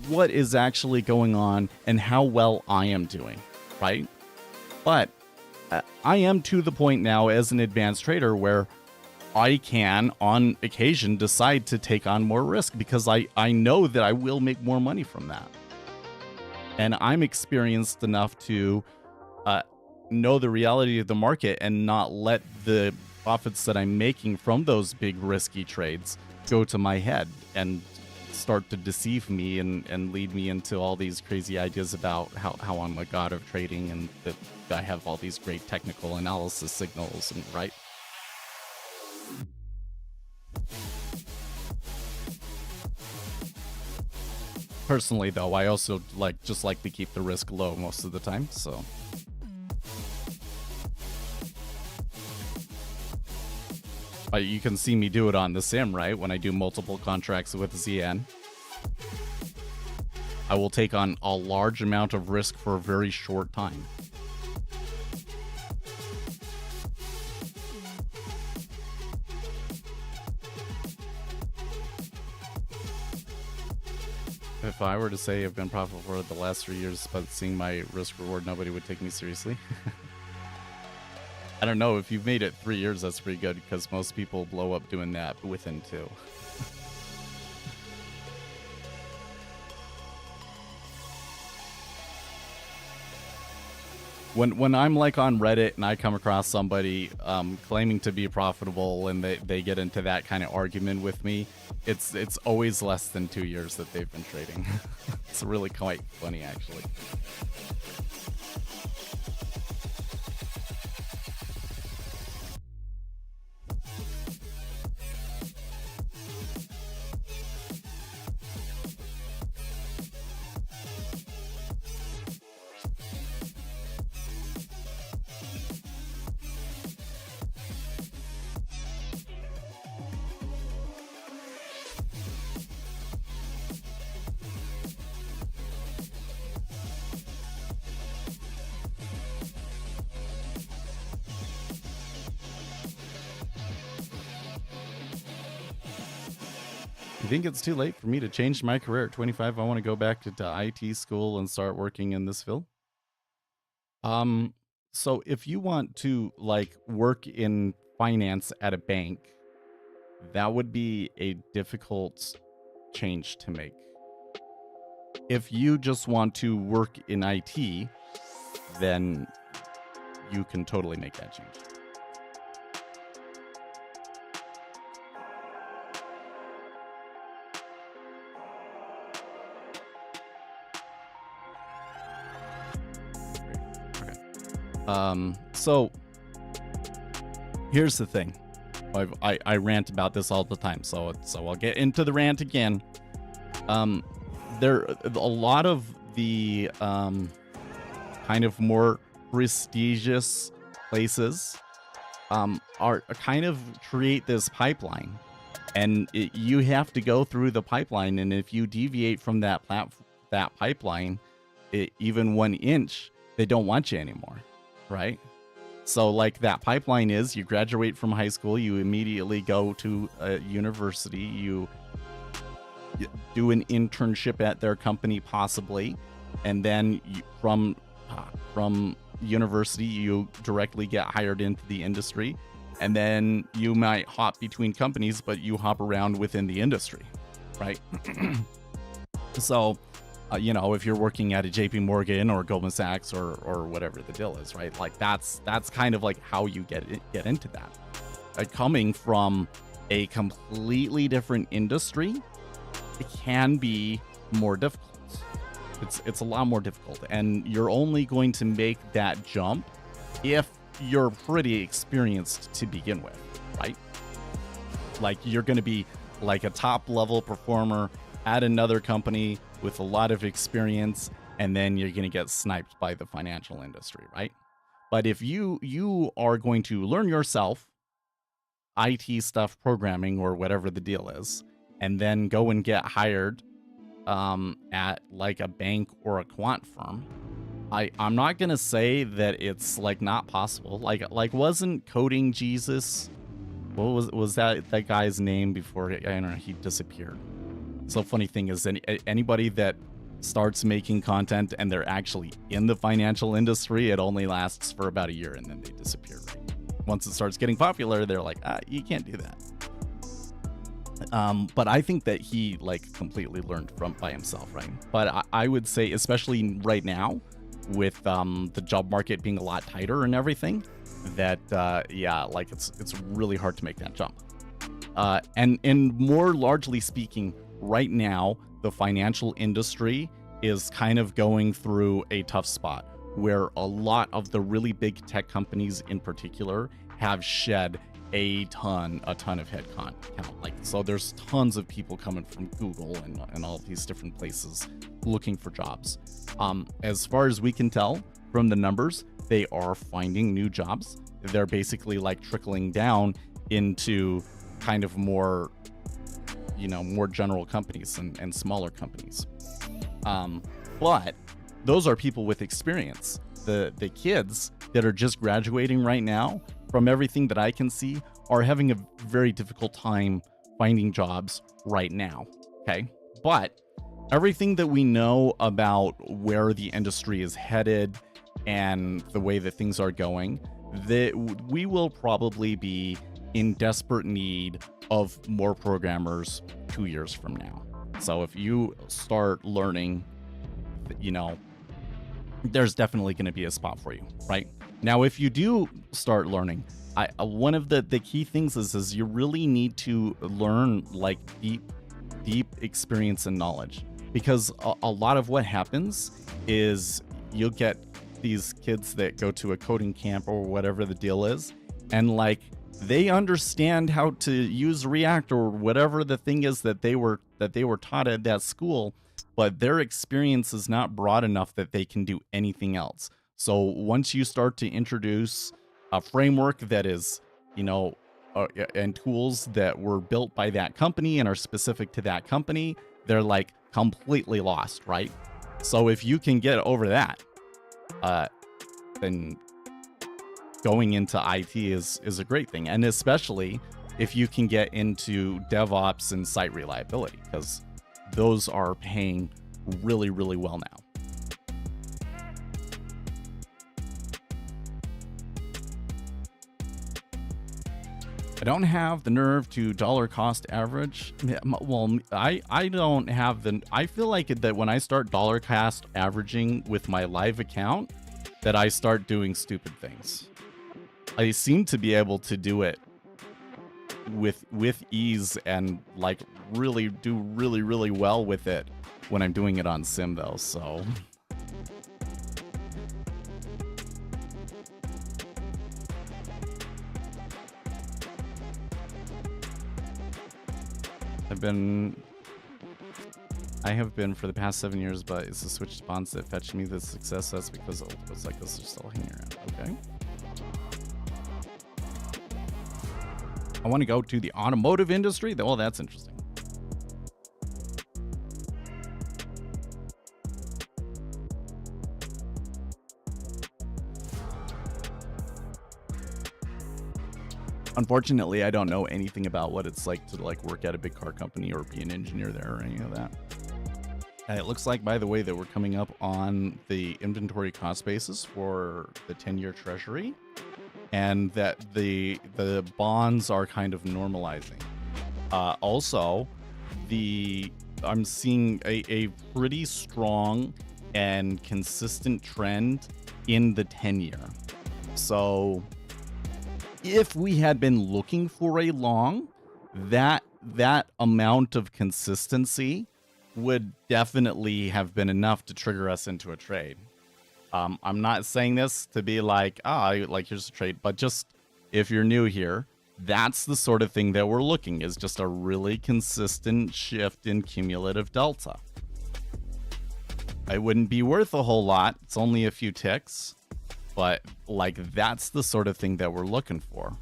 what is actually going on and how well I am doing, right? But I am to the point now as an advanced trader where I can, on occasion, decide to take on more risk because I know that I will make more money from that. And I'm experienced enough to know the reality of the market and not let the profits that I'm making from those big risky trades go to my head and start to deceive me and lead me into all these crazy ideas about how I'm a god of trading and that I have all these great technical analysis signals, and right? Personally, though, I also like to keep the risk low most of the time, so. You can see me do it on the sim, right? When I do multiple contracts with ZN. I will take on a large amount of risk for a very short time. If I were to say I've been profitable for the last 3 years, but seeing my risk reward, nobody would take me seriously. I don't know. If you've made it 3 years, that's pretty good, because most people blow up doing that within 2. When I'm like on Reddit and I come across somebody claiming to be profitable and they get into that kind of argument with me, it's always less than 2 years that they've been trading. It's really quite funny, actually. I think it's too late for me to change my career at 25. I want to go back to IT school and start working in this field. So if you want to like work in finance at a bank, that would be a difficult change to make. If you just want to work in IT, then you can totally make that change. So here's the thing. I rant about this all the time, so I'll get into the rant again. There a lot of the kind of more prestigious places are kind of create this pipeline, and you have to go through the pipeline, and if you deviate from that pipeline, even 1 inch, they don't want you anymore. Right? So like that pipeline is, you graduate from high school, you immediately go to a university, you do an internship at their company possibly, and then from university you directly get hired into the industry, and then you might hop between companies, but you hop around within the industry, right? So you know, if you're working at a JP Morgan or Goldman Sachs or whatever the deal is, right? Like that's kind of like how you get into that. Coming from a completely different industry it can be more difficult. It's a lot more difficult, and you're only going to make that jump if you're pretty experienced to begin with, right? Like, you're going to be like a top level performer at another company with a lot of experience, and then you're going to get sniped by the financial industry, right? But if you are going to learn yourself IT stuff, programming, or whatever the deal is, and then go and get hired at like a bank or a quant firm, I'm not gonna say that it's like not possible. Like wasn't Coding Jesus? What was that guy's name before I don't know, he disappeared? So funny thing is, anybody that starts making content and they're actually in the financial industry, it only lasts for about a year and then they disappear. Right? Once it starts getting popular, they're like, you can't do that. But I think that he like completely learned by himself, right? But I would say, especially right now, with the job market being a lot tighter and everything, that yeah, like it's really hard to make that jump. And more largely speaking, right now, the financial industry is kind of going through a tough spot where a lot of the really big tech companies in particular have shed a ton of headcount. Like, so there's tons of people coming from Google and all these different places looking for jobs. As far as we can tell from the numbers, they are finding new jobs. They're basically like trickling down into kind of more, more general companies and smaller companies. But those are people with experience. The kids that are just graduating right now, from everything that I can see, are having a very difficult time finding jobs right now. Okay. But everything that we know about where the industry is headed and the way that things are going, that we will probably be in desperate need of more programmers 2 years from now. So if you start learning, there's definitely going to be a spot for you, right? Now, if you do start learning, one of the key things is you really need to learn like deep experience and knowledge, because a lot of what happens is you'll get these kids that go to a coding camp or whatever the deal is, and like they understand how to use React or whatever the thing is that they were taught at that school, but their experience is not broad enough that they can do anything else. So once you start to introduce a framework that is, and tools that were built by that company and are specific to that company, they're like completely lost, right? So if you can get over that, then going into IT is a great thing. And especially if you can get into DevOps and site reliability, because those are paying really, really well now. I don't have the nerve to dollar cost average. Well, I don't have I feel like that when I start dollar cost averaging with my live account, that I start doing stupid things. I seem to be able to do it with ease and like really do really well with it when I'm doing it on sim though, so. I have been for the past 7 years, but it's the Switch spawns that fetched me the success. That's because looks like this are still hanging around. Okay. I want to go to the automotive industry. Oh, that's interesting. Unfortunately, I don't know anything about what it's like to like work at a big car company or be an engineer there or any of that. It looks like, by the way, that we're coming up on the inventory cost basis for the 10-year treasury, and that the bonds are kind of normalizing. Also, I'm seeing a pretty strong and consistent trend in the 10-year. So if we had been looking for a long, that that amount of consistency would definitely have been enough to trigger us into a trade. I'm not saying this to be like, like here's a trade, but just if you're new here, that's the sort of thing that we're looking, is just a really consistent shift in cumulative delta. It wouldn't be worth a whole lot. It's only a few ticks, but like that's the sort of thing that we're looking for.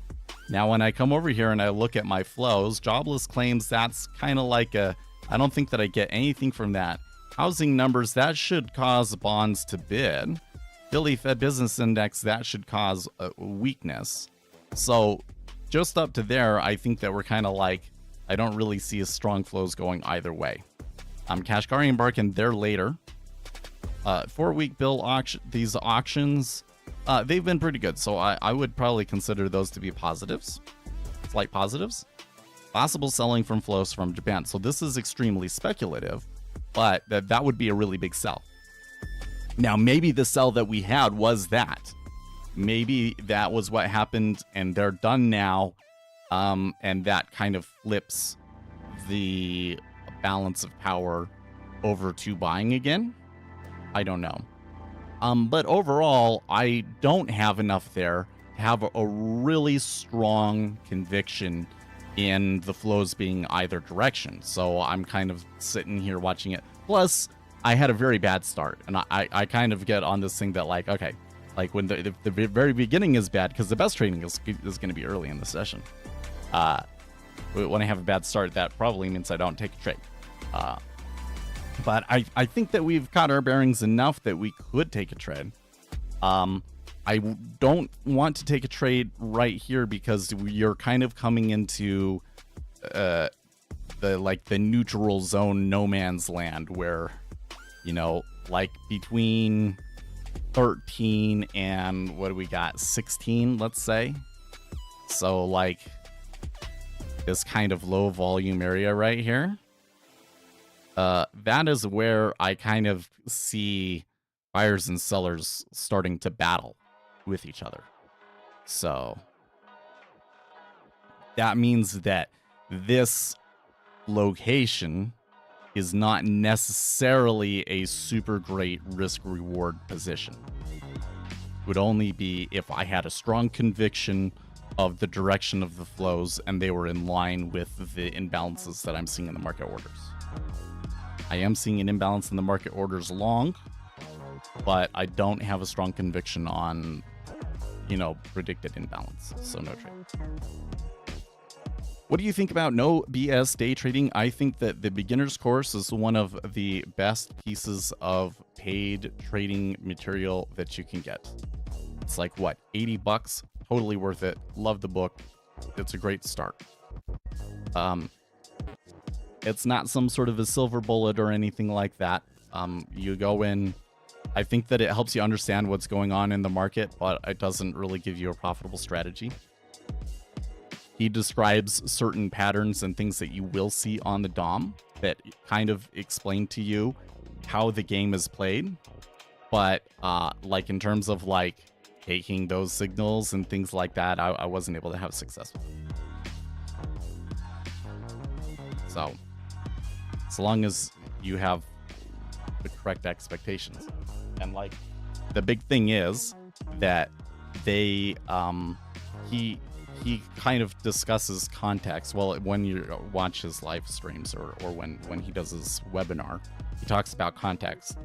Now, when I come over here and I look at my flows, jobless claims, that's kind of like I don't think that I get anything from that. Housing numbers, that should cause bonds to bid. Philly Fed Business Index, that should cause a weakness. So just up to there, I think that we're kind of like, I don't really see a strong flows going either way. Kashkari and Barkin, they're later. 4-week bill auction, these auctions, they've been pretty good. So I would probably consider those to be positives, slight positives. Possible selling from flows from Japan. So this is extremely speculative, but that would be a really big sell. Now, maybe the sell that we had was that. Maybe that was what happened and they're done now. And that kind of flips the balance of power over to buying again. I don't know. But overall, I don't have enough there to have a really strong conviction in the flows being either direction. So I'm kind of sitting here watching it. Plus, I had a very bad start. And I kind of get on this thing that like, okay, like when the very beginning is bad, because the best trading is going to be early in the session. When I have a bad start, that probably means I don't take a trade. But I think that we've caught our bearings enough that we could take a trade. I don't want to take a trade right here because you're kind of coming into the neutral zone, no man's land, where, you know, like between 13 and what do we got, 16, let's say. So like this kind of low volume area right here. That is where I kind of see buyers and sellers starting to battle with each other. So that means that this location is not necessarily a super great risk reward position. It would only be if I had a strong conviction of the direction of the flows and they were in line with the imbalances that I'm seeing in the market orders. I am seeing an imbalance in the market orders long, but I don't have a strong conviction on, you know, predicted imbalance. So no trade. What do you think about no BS day trading? I think that the beginner's course is one of the best pieces of paid trading material that you can get. It's like, what, 80 bucks? Totally worth it. Love the book. It's a great start. It's not some sort of a silver bullet or anything like that. You go in. I think that it helps you understand what's going on in the market, but it doesn't really give you a profitable strategy. He describes certain patterns and things that you will see on the DOM that kind of explain to you how the game is played. But like in terms of like taking those signals and things like that, I wasn't able to have success with. So as long as you have the correct expectations. And like the big thing is that they he kind of discusses context. Well, when you watch his live streams or when he does his webinar, he talks about context.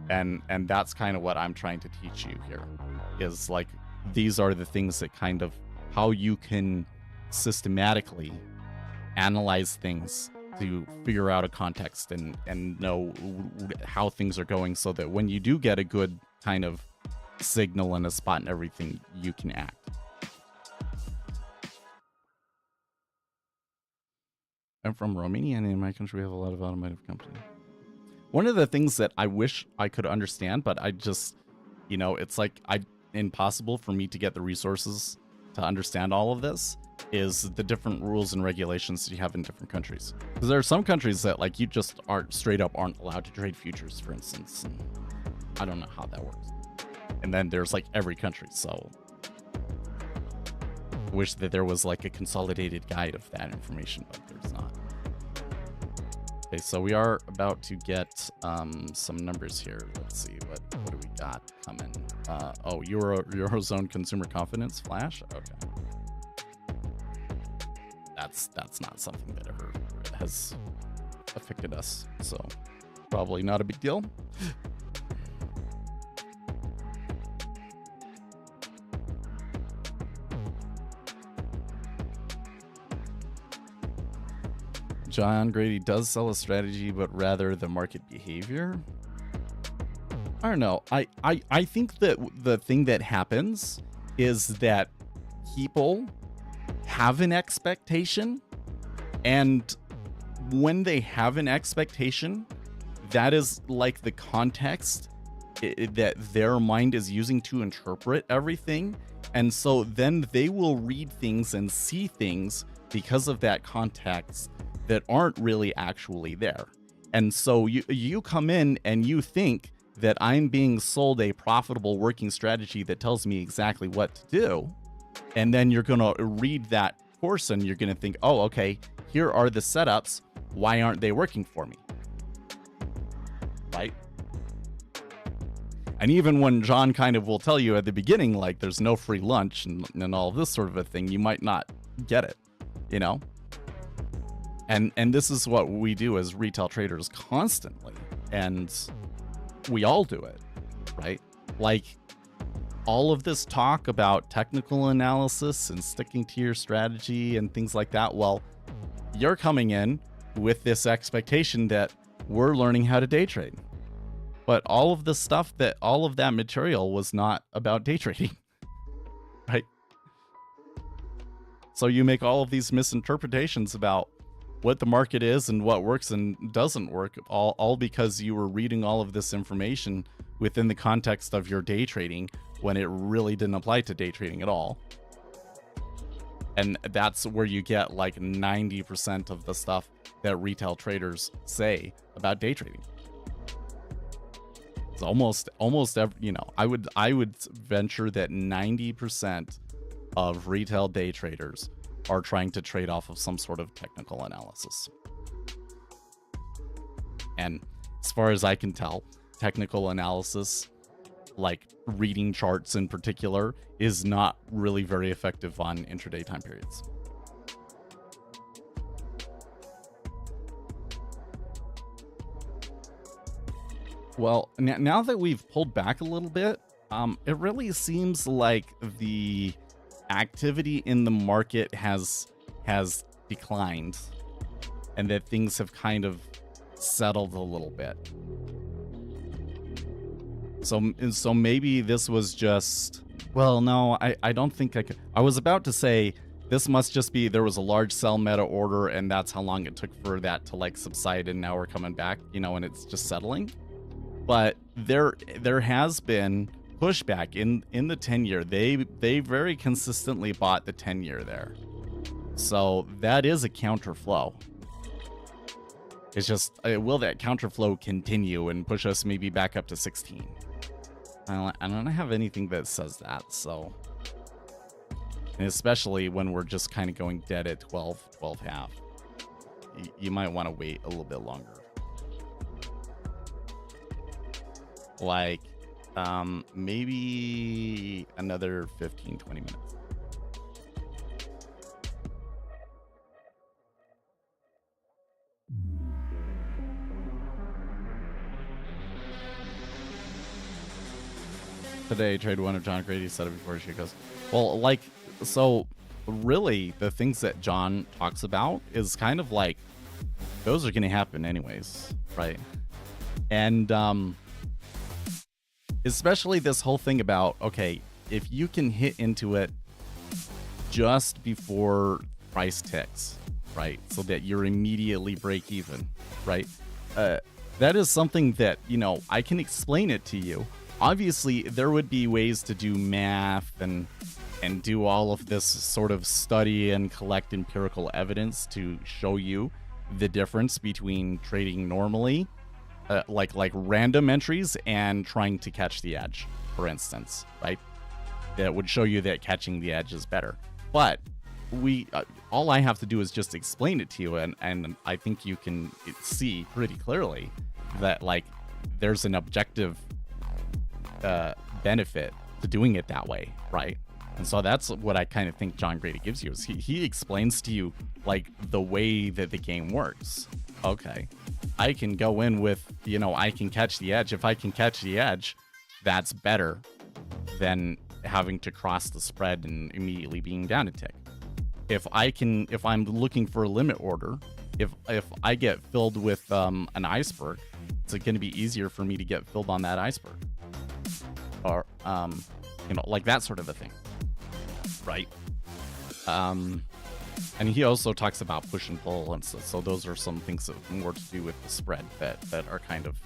And that's kind of what I'm trying to teach you here, is like these are the things that kind of how you can systematically analyze things to figure out a context and know how things are going, so that when you do get a good kind of signal and a spot and everything, you can act. I'm from Romania, and in my country we have a lot of automotive companies. One of the things that I wish I could understand, but I just, you know, it's like impossible for me to get the resources to understand all of this, is the different rules and regulations you have in different countries. Because there are some countries that like you just aren't allowed to trade futures, for instance. And I don't know how that works. And then there's like every country. So I wish that there was like a consolidated guide of that information, but there's not. Okay, so we are about to get some numbers here. Let's see, what do we got coming? Oh, Eurozone consumer confidence flash. Okay, that's not something that ever has affected us, so probably not a big deal. John Grady does sell a strategy, but rather the market behavior. I don't know. I think that the thing that happens is that people have an expectation, and when they have an expectation, that is like the context that their mind is using to interpret everything. And so then they will read things and see things because of that context that aren't really actually there. And so you come in and you think that I'm being sold a profitable working strategy that tells me exactly what to do. And then you're going to read that course and you're going to think, oh, okay, here are the setups. Why aren't they working for me? Right? And even when John kind of will tell you at the beginning, like there's no free lunch and all this sort of a thing, you might not get it, you know? And this is what we do as retail traders constantly. And we all do it, right? Like all of this talk about technical analysis and sticking to your strategy and things like that. Well, you're coming in with this expectation that we're learning how to day trade. But all of the stuff all of that material was not about day trading, right? So you make all of these misinterpretations about what the market is and what works and doesn't work, all because you were reading all of this information within the context of your day trading when it really didn't apply to day trading at all. And that's where you get like 90% of the stuff that retail traders say about day trading. It's almost every, you know, I would venture that 90% of retail day traders are trying to trade off of some sort of technical analysis. And as far as I can tell, technical analysis, like reading charts in particular, is not really very effective on intraday time periods. Well, now that we've pulled back a little bit, it really seems like the activity in the market has declined and that things have kind of settled a little bit. So maybe this was just, well, no, I don't think I could. I was about to say this must just be there was a large sell meta order and that's how long it took for that to like subside and now we're coming back, you know, and it's just settling. But there has been pushback in the 10-year. They very consistently bought the 10-year there. So that is a counterflow. It's just, will that counterflow continue and push us maybe back up to 16? I don't have anything that says that, so. And especially when we're just kind of going dead at 12.5. You might want to wait a little bit longer. Like, maybe another 15-20 minutes. Today, trade one of John Grady said it before she goes. Well, like, so really the things that John talks about is kind of like, those are going to happen anyways, right? And especially this whole thing about, okay, if you can hit into it just before price ticks, right? So that you're immediately break even, right? That is something that, you know, I can explain it to you. Obviously, there would be ways to do math and do all of this sort of study and collect empirical evidence to show you the difference between trading normally, like random entries, and trying to catch the edge, for instance, right? That would show you that catching the edge is better. But all I have to do is just explain it to you, and I think you can see pretty clearly that like there's an objective benefit to doing it that way, right? And so that's what I kind of think John Grady gives you, is he explains to you like the way that the game works. Okay, I can go in with, I can catch the edge. If I can catch the edge, that's better than having to cross the spread and immediately being down a tick. If I'm looking for a limit order, if I get filled with an iceberg, it's going to be easier for me to get filled on that iceberg, or like that sort of a thing, right? And he also talks about push and pull, and so those are some things that have more to do with the spread that are kind of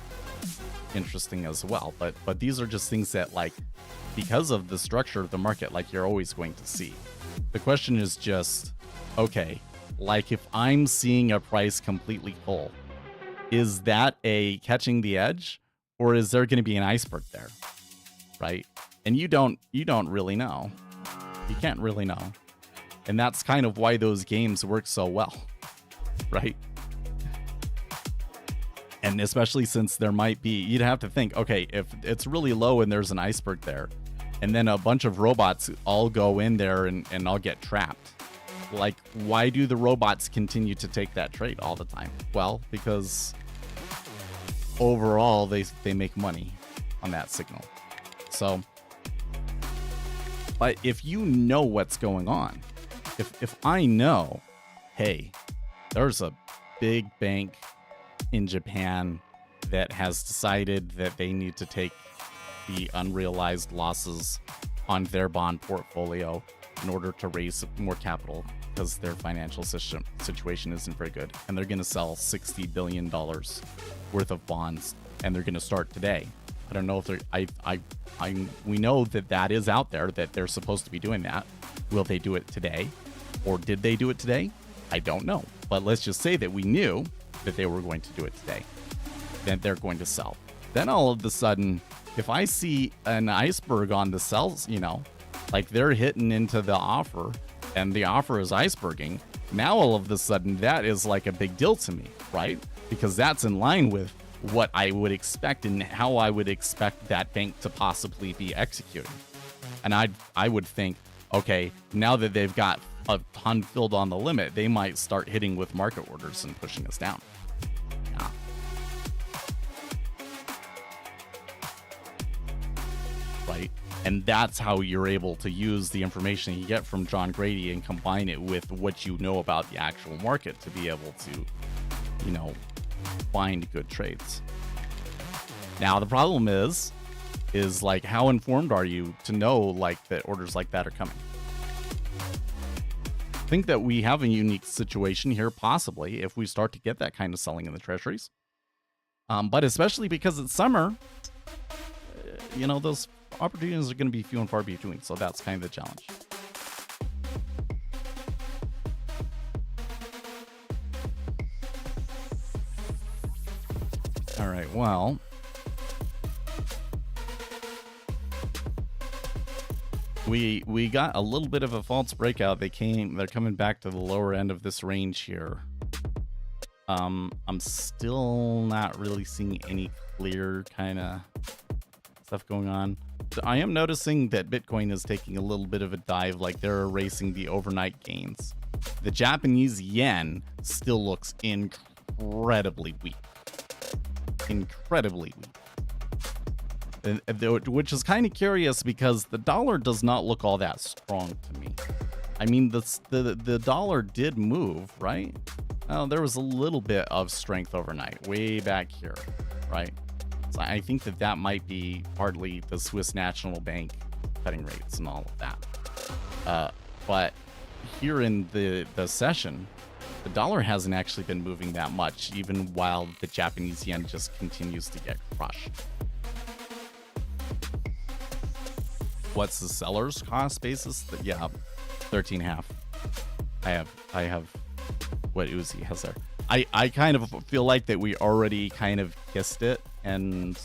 interesting as well. But these are just things that, like, because of the structure of the market, like, you're always going to see. The question is just, okay, like, if I'm seeing a price completely full, is that a catching the edge, or is there going to be an iceberg there, right? And you don't really know. You can't really know. And that's kind of why those games work so well, right? And especially since there might be, you'd have to think, okay, if it's really low and there's an iceberg there, and then a bunch of robots all go in there and all get trapped. Like, why do the robots continue to take that trade all the time? Well, because overall they make money on that signal. So, but if you know what's going on, if I know, hey, there's a big bank in Japan that has decided that they need to take the unrealized losses on their bond portfolio in order to raise more capital because their financial situation isn't very good, and they're going to sell $60 billion worth of bonds, and they're going to start today. I don't know if they're, we know that is out there, that they're supposed to be doing that. Will they do it today? Or did they do it today? I don't know. But let's just say that we knew that they were going to do it today. Then they're going to sell. Then all of a sudden, if I see an iceberg on the sells, like they're hitting into the offer and the offer is iceberging, now all of a sudden that is like a big deal to me, right? Because that's in line with what I would expect and how I would expect that bank to possibly be executing. And I would think, okay, now that they've got a ton filled on the limit, they might start hitting with market orders and pushing us down. Yeah. Right? And that's how you're able to use the information you get from John Grady and combine it with what you know about the actual market to be able to, find good trades. Now, the problem is like, how informed are you to know, like, that orders like that are coming? I think that we have a unique situation here, possibly, if we start to get that kind of selling in the treasuries. But especially because it's summer, those opportunities are going to be few and far between. So that's kind of the challenge. All right, well, we got a little bit of a false breakout. They're coming back to the lower end of this range here. I'm still not really seeing any clear kind of stuff going on. I am noticing that Bitcoin is taking a little bit of a dive, like they're erasing the overnight gains. The Japanese yen still looks incredibly weak. Incredibly weak. Which is kind of curious because the dollar does not look all that strong to me. I mean, the dollar did move, right? Oh, there was a little bit of strength overnight, way back here, right? So I think that might be partly the Swiss National Bank cutting rates and all of that. But here in the session, the dollar hasn't actually been moving that much, even while the Japanese yen just continues to get crushed. What's the seller's cost basis? Yeah, 13.5. I have what Uzi has there. I kind of feel like that we already kind of kissed it, and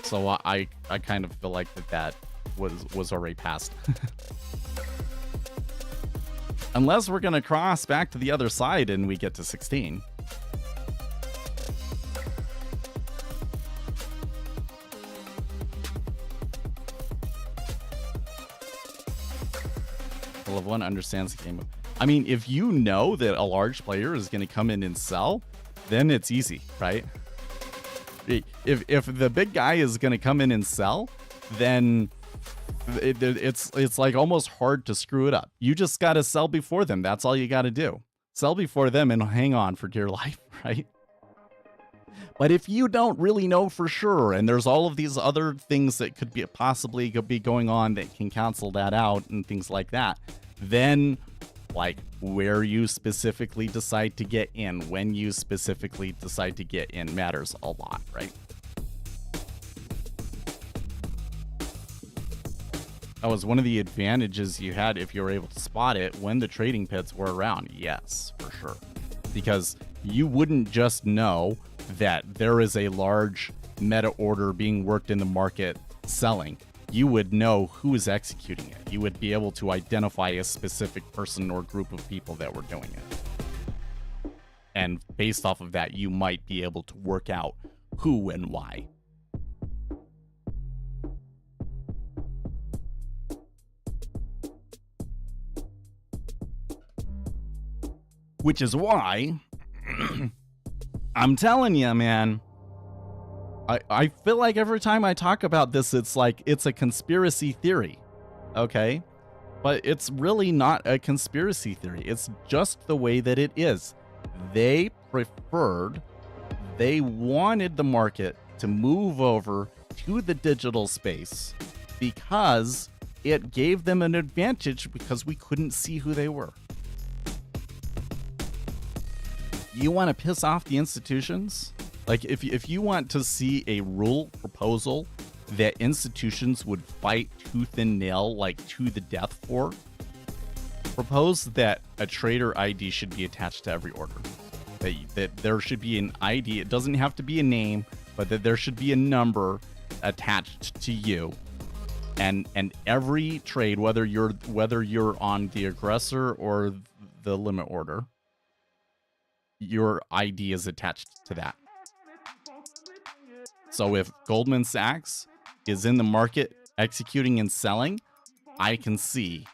so I kind of feel like that was already passed. Unless we're going to cross back to the other side and we get to 16. Level 1 understands the game. I mean, if you know that a large player is going to come in and sell, then it's easy, right? If the big guy is going to come in and sell, then it's like almost hard to screw it up. You just got to sell before them. That's all you got to do. Sell before them and hang on for dear life, right? But if you don't really know for sure, and there's all of these other things that could be possibly going on that can cancel that out and things like that, then like where you specifically decide to get in, when you specifically decide to get in matters a lot, right? That was one of the advantages you had if you were able to spot it when the trading pits were around. Yes, for sure. Because you wouldn't just know that there is a large meta order being worked in the market selling. You would know who is executing it. You would be able to identify a specific person or group of people that were doing it. And based off of that, you might be able to work out who and why. Which is why I'm telling you, man, I feel like every time I talk about this, it's like it's a conspiracy theory, okay? But it's really not a conspiracy theory. It's just the way that it is. They wanted the market to move over to the digital space because it gave them an advantage because we couldn't see who they were. You want to piss off the institutions? Like if you want to see a rule proposal that institutions would fight tooth and nail, like to the death for, propose that a trader ID should be attached to every order. That there should be an ID. It doesn't have to be a name, but that there should be a number attached to you. And every trade, whether you're on the aggressor or the limit order, your ID is attached to that. So if Goldman Sachs is in the market executing and selling, I can see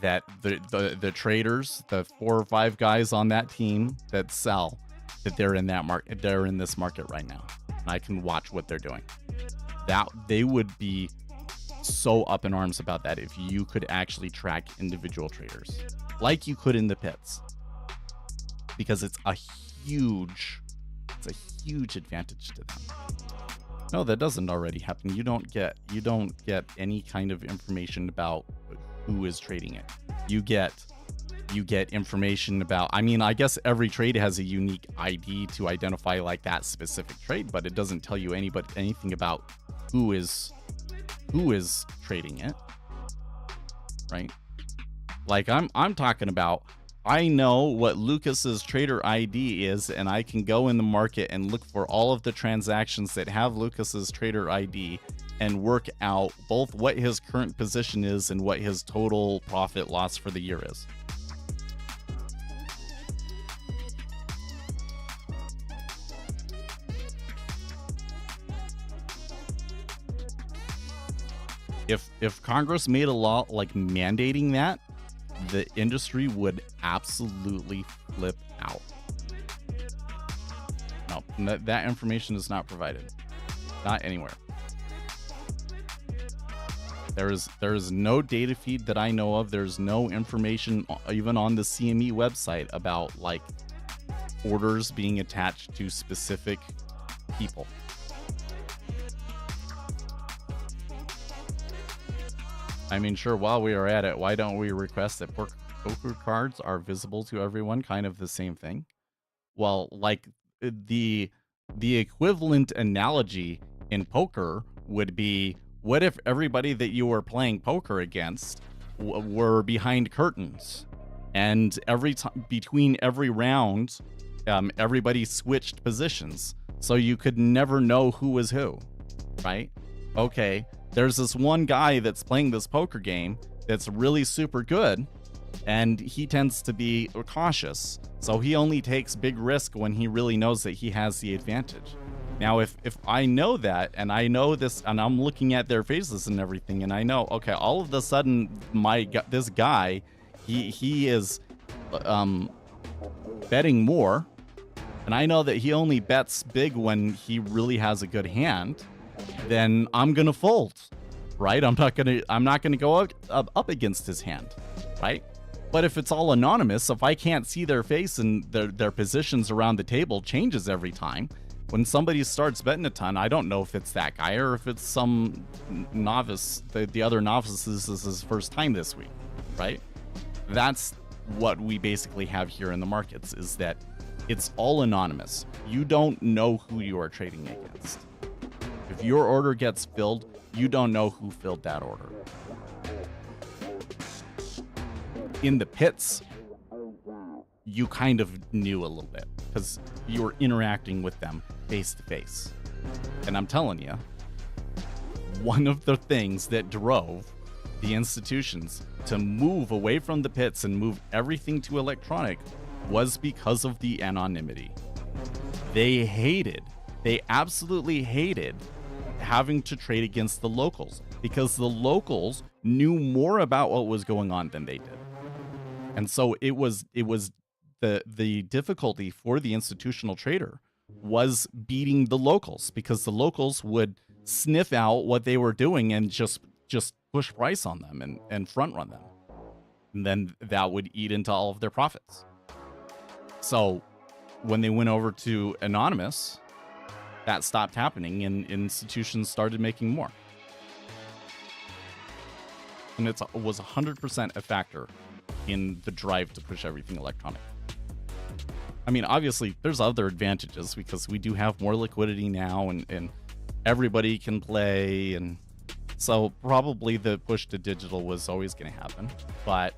that the traders, the 4 or 5 guys on that team that sell, that they're in that market, they're in this market right now. And I can watch what they're doing. That they would be so up in arms about that if you could actually track individual traders like you could in the pits. Because it's a huge advantage to them. No, that doesn't already happen. You don't get any kind of information about who is trading it. You get information about, I mean, I guess every trade has a unique ID to identify like that specific trade, but it doesn't tell you anything about who is trading it. Right? Like I'm talking about, I know what Lucas's trader ID is, and I can go in the market and look for all of the transactions that have Lucas's trader ID and work out both what his current position is and what his total profit loss for the year is. If Congress made a law like mandating that, the industry would absolutely flip out. No, that information is not provided. Not anywhere. There is no data feed that I know of. There's no information even on the CME website about like orders being attached to specific people. I mean, sure, while we are at it, why don't we request that poker cards are visible to everyone? Kind of the same thing. Well, like the equivalent analogy in poker would be, what if everybody that you were playing poker against were behind curtains, and every time between every round, everybody switched positions, so you could never know who was who, right? Okay. There's this one guy that's playing this poker game that's really super good, and he tends to be cautious. So he only takes big risk when he really knows that he has the advantage. Now, if I know that, and I know this, and I'm looking at their faces and everything, and I know, okay, all of a sudden, this guy, he is betting more, and I know that he only bets big when he really has a good hand, then I'm gonna fold, right? I'm not gonna go up against his hand, right? But if it's all anonymous, if I can't see their face and their positions around the table changes every time, when somebody starts betting a ton, I don't know if it's that guy or if it's some novice. The other novices is his first time this week, right? That's what we basically have here in the markets, is that it's all anonymous. You don't know who you are trading against. If your order gets filled, you don't know who filled that order. In the pits, you kind of knew a little bit because you were interacting with them face to face. And I'm telling you, one of the things that drove the institutions to move away from the pits and move everything to electronic was because of the anonymity. They absolutely hated having to trade against the locals because the locals knew more about what was going on than they did. And so it was the difficulty for the institutional trader was beating the locals, because the locals would sniff out what they were doing and just push price on them and front run them. And then that would eat into all of their profits. So when they went over to anonymous, that stopped happening and institutions started making more. And it was 100% a factor in the drive to push everything electronic. I mean, obviously, there's other advantages because we do have more liquidity now and everybody can play. And so probably the push to digital was always going to happen. But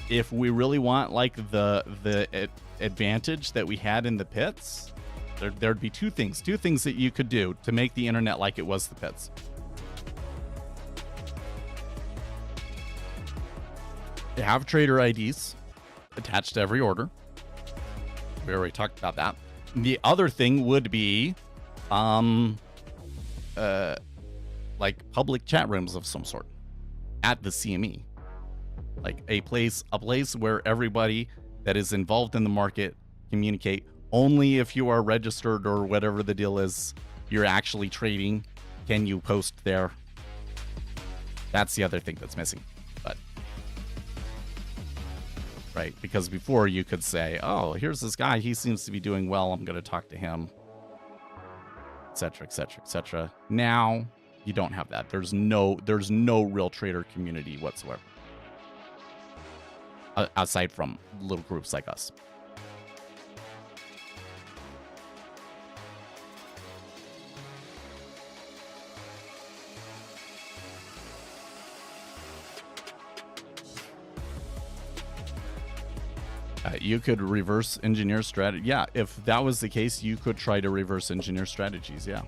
if we really want like the advantage that we had in the pits, there'd be two things that you could do to make the internet like it was the pits. Have trader IDs attached to every order. We already talked about that. The other thing would be like public chat rooms of some sort at the CME, like a place where everybody that is involved in the market communicate. Only if you are registered or whatever the deal is, you're actually trading, can you post there. That's the other thing that's missing. But right, because before you could say, oh, here's this guy, he seems to be doing well, I'm going to talk to him, etc., etc., etc. Now you don't have that. There's no real trader community whatsoever, aside from little groups like us. You could reverse engineer strategy. Yeah, if that was the case, you could try to reverse engineer strategies. Yeah.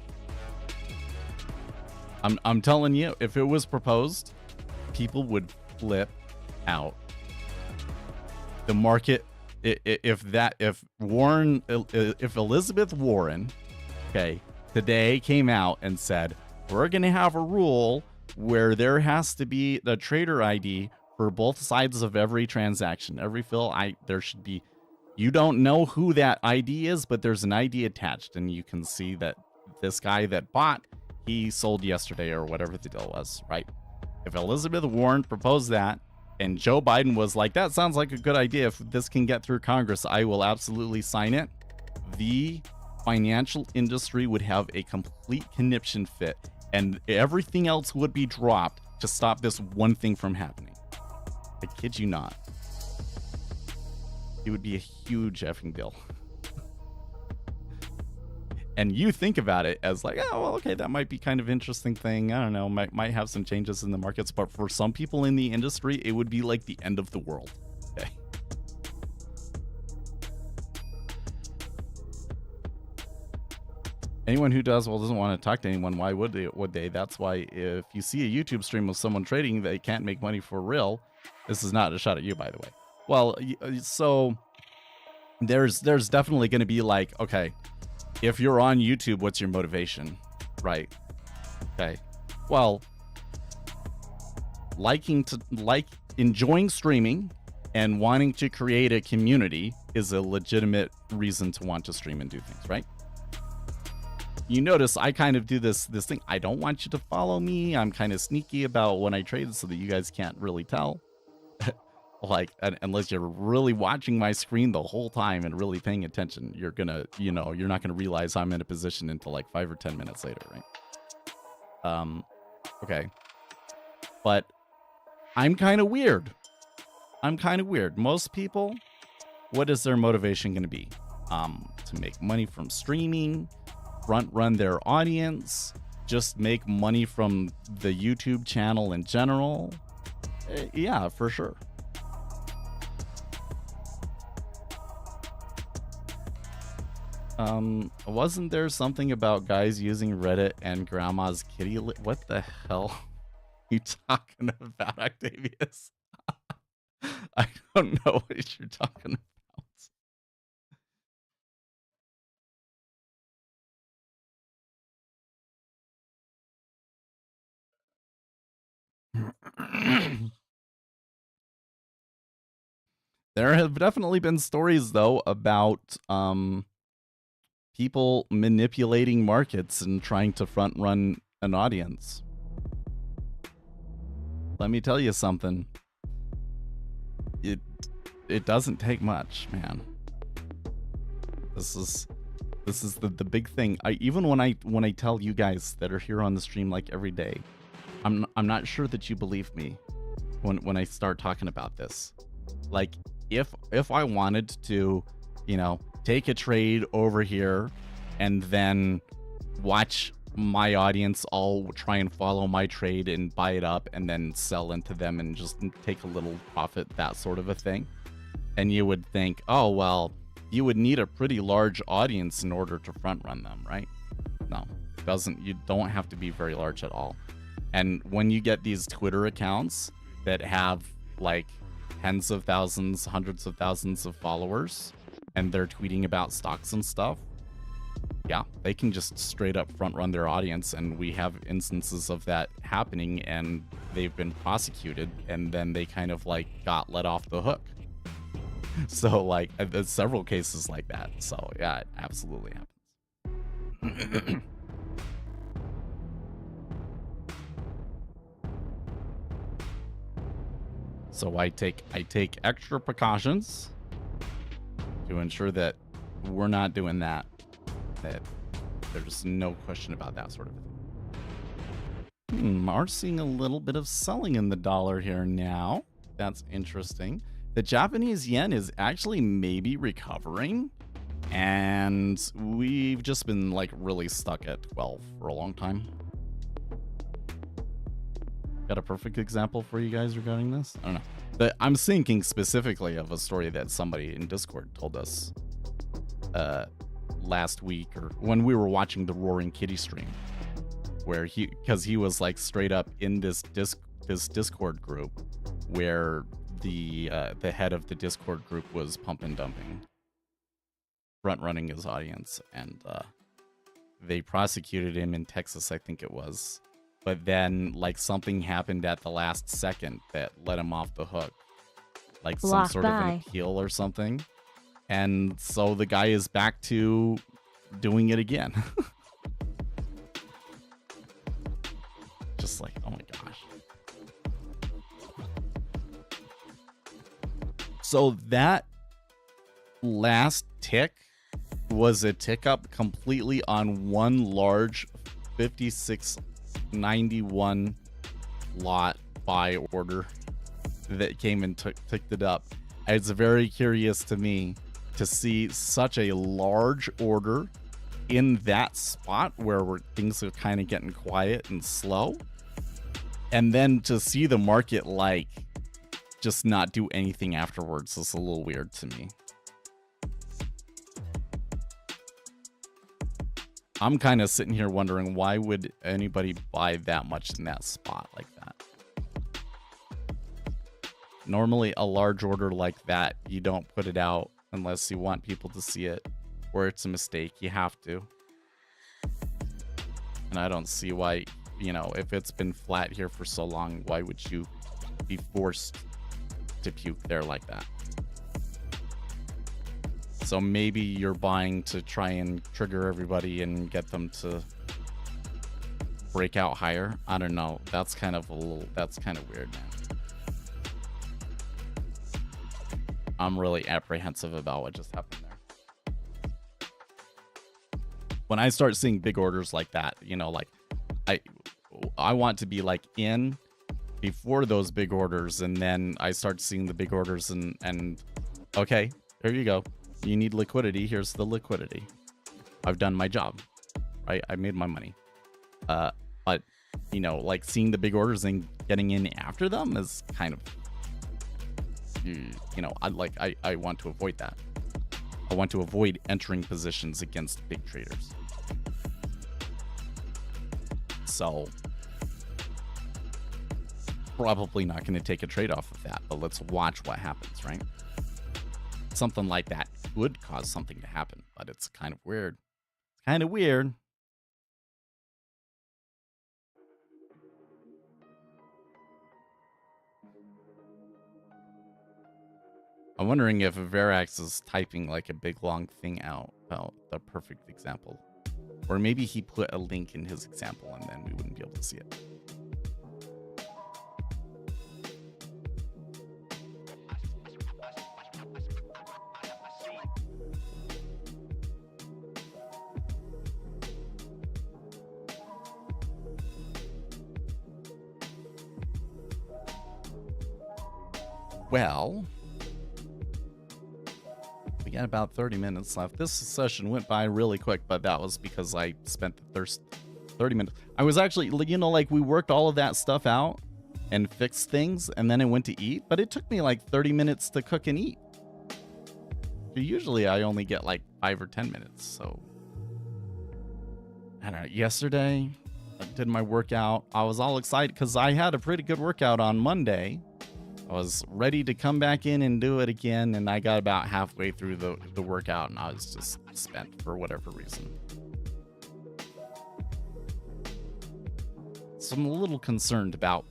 I'm telling you, if it was proposed, people would flip out. The market, if Elizabeth Warren, okay, today came out and said, we're going to have a rule where there has to be the trader ID for both sides of every transaction, every fill, there should be, you don't know who that ID is, but there's an ID attached, and you can see that this guy that bought, he sold yesterday or whatever the deal was, right? If Elizabeth Warren proposed that, and Joe Biden was like, that sounds like a good idea, if this can get through Congress, I will absolutely sign it, the financial industry would have a complete conniption fit, and everything else would be dropped to stop this one thing from happening. I kid you not. It would be a huge effing deal. And you think about it as like, oh, well, okay, that might be kind of interesting thing. I don't know, might have some changes in the markets. But for some people in the industry, it would be like the end of the world. Okay. Anyone who does well doesn't want to talk to anyone. Why would they? That's why if you see a YouTube stream of someone trading, they can't make money for real. This is not a shot at you, by the way. Well, so there's definitely going to be like, okay, if you're on YouTube, what's your motivation, right? Okay, well, enjoying streaming and wanting to create a community is a legitimate reason to want to stream and do things, right? You notice I kind of do this thing. I don't want you to follow me. I'm kind of sneaky about when I trade so that you guys can't really tell. Like, unless you're really watching my screen the whole time and really paying attention, you're gonna, you're not gonna realize I'm in a position until like 5 or 10 minutes later, right? Okay. But I'm kind of weird. Most people, what is their motivation gonna be? To make money from streaming, front run their audience, just make money from the YouTube channel in general. Yeah, for sure. Wasn't there something about guys using Reddit and grandma's kitty? What the hell are you talking about, Octavius? I don't know what you're talking about. There have definitely been stories, though, about people manipulating markets and trying to front run an audience. Let me tell you something. It doesn't take much, man. This is the big thing. Even when I tell you guys that are here on the stream like every day, I'm not sure that you believe me when I start talking about this. Like, if I wanted to, take a trade over here and then watch my audience all try and follow my trade and buy it up and then sell into them and just take a little profit, that sort of a thing. And you would think, oh, well, you would need a pretty large audience in order to front run them, right? No, it doesn't. You don't have to be very large at all. And when you get these Twitter accounts that have like tens of thousands, hundreds of thousands of followers, and they're tweeting about stocks and stuff, yeah, they can just straight up front run their audience. And we have instances of that happening, and they've been prosecuted, and then they kind of like got let off the hook. So like there's several cases like that. So yeah, it absolutely happens. So I take extra precautions to ensure that we're not doing that. That there's no question about that sort of thing. Are seeing a little bit of selling in the dollar here now. That's interesting. The Japanese yen is actually maybe recovering, and we've just been like really stuck at 12 for a long time. Got a perfect example for you guys regarding this? I don't know. But I'm thinking specifically of a story that somebody in Discord told us last week, or when we were watching the Roaring Kitty stream, where because he was like straight up in this Discord group where the head of the Discord group was pump and dumping, front running his audience, and they prosecuted him in Texas, I think it was. But then, like, something happened at the last second that let him off the hook. Like some sort of an appeal or something. And so the guy is back to doing it again. Just like, oh my gosh. So that last tick was a tick up completely on one large 56.91 lot buy order that came and ticked it up. It's very curious to me to see such a large order in that spot where things are kind of getting quiet and slow, and then to see the market like just not do anything afterwards is a little weird to me. I'm kind of sitting here wondering, why would anybody buy that much in that spot like that? Normally, a large order like that, you don't put it out unless you want people to see it, or it's a mistake. You have to. And I don't see why, you know, if it's been flat here for so long, why would you be forced to puke there like that? So maybe you're buying to try and trigger everybody and get them to break out higher. I don't know. That's kind of weird, man. I'm really apprehensive about what just happened there. When I start seeing big orders like that, you know, like I want to be like in before those big orders, and then I start seeing the big orders and okay, there you go. You need liquidity. Here's the liquidity. I've done my job, right? I made my money. But you know, like seeing the big orders and getting in after them is kind of, you know, I want to avoid that. I want to avoid entering positions against big traders. So probably not going to take a trade off of that, but let's watch what happens, right? Something like that would cause something to happen, but it's kind of weird. It's kind of weird. I'm wondering if Verax is typing like a big long thing out about the perfect example. Or maybe he put a link in his example and then we wouldn't be able to see it. Well, we got about 30 minutes left. This session went by really quick, but that was because I spent the first 30 minutes. I was actually, you know, like we worked all of that stuff out and fixed things, and then I went to eat, but it took me like 30 minutes to cook and eat. Usually I only get like 5 or 10 minutes, so I don't know. Yesterday, I did my workout. I was all excited because I had a pretty good workout on Monday. I was ready to come back in and do it again, and I got about halfway through the workout, and I was just spent for whatever reason. So I'm a little concerned about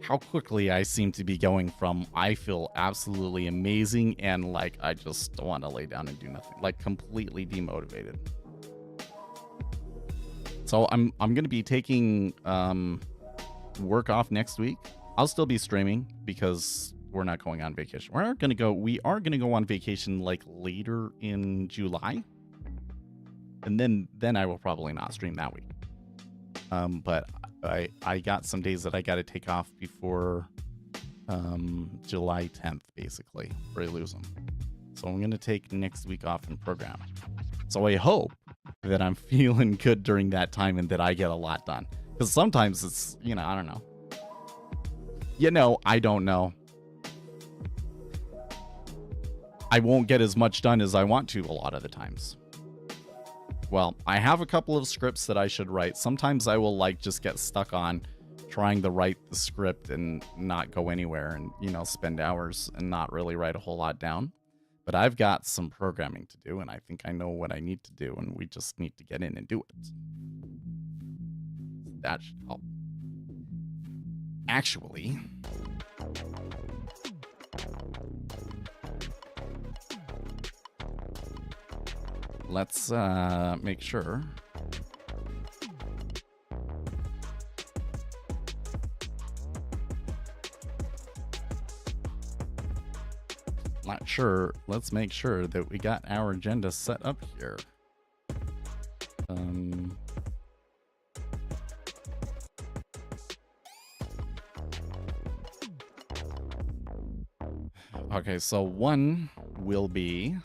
how quickly I seem to be going from I feel absolutely amazing and like I just want to lay down and do nothing, like completely demotivated. So I'm going to be taking work off next week. I'll still be streaming because we're not going on vacation. We are going to go on vacation like later in July. And then I will probably not stream that week. But I got some days that I got to take off before July 10th, basically, or I lose them. So I'm going to take next week off and program. So I hope that I'm feeling good during that time and that I get a lot done. Because sometimes it's, you know, I don't know. You know, I don't know. I won't get as much done as I want to a lot of the times. Well, I have a couple of scripts that I should write. Sometimes I will like just get stuck on trying to write the script and not go anywhere and, you know, spend hours and not really write a whole lot down. But I've got some programming to do, and I think I know what I need to do, and we just need to get in and do it. That should help. Actually, let's make sure. Not sure. Let's make sure that we got our agenda set up here. Okay, so one will be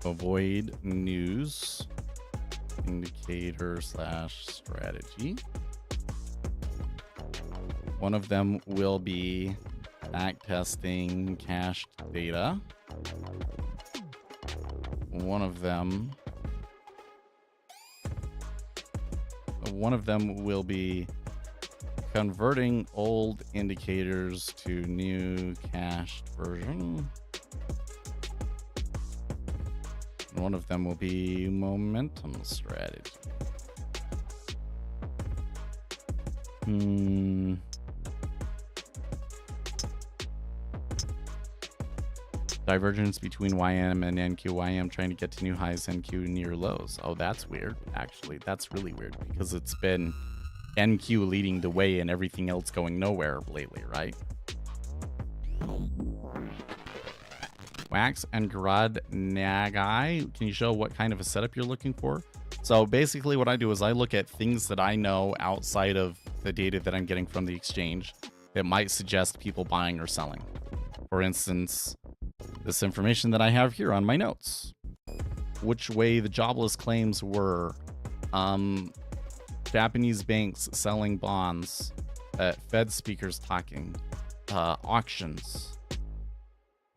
avoid news indicator / strategy. One of them will be back testing cached data. one of them will be converting old indicators to new cached version. One of them will be momentum strategy. Divergence between YM and NQ. YM trying to get to new highs, NQ near lows. Oh, that's weird. Actually, that's really weird because it's been NQ leading the way and everything else going nowhere lately, right? Wax and Garad Nagai, can you show what kind of a setup you're looking for? So basically what I do is I look at things that I know outside of the data that I'm getting from the exchange that might suggest people buying or selling. For instance, this information that I have here on my notes. Which way the jobless claims were. Japanese banks selling bonds. Fed speakers talking. Auctions.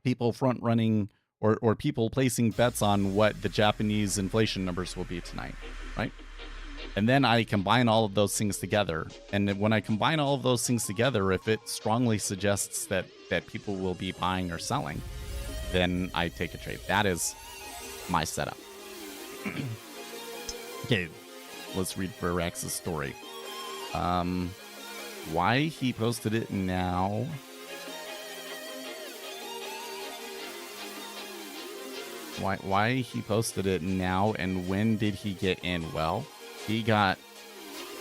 People front running or people placing bets on what the Japanese inflation numbers will be tonight, right? And then I combine all of those things together. And when I combine all of those things together, if it strongly suggests that people will be buying or selling, then I take a trade. That is my setup. Okay, let's read Verax's story. Why he posted it now? Why he posted it now and when did he get in? Well, he got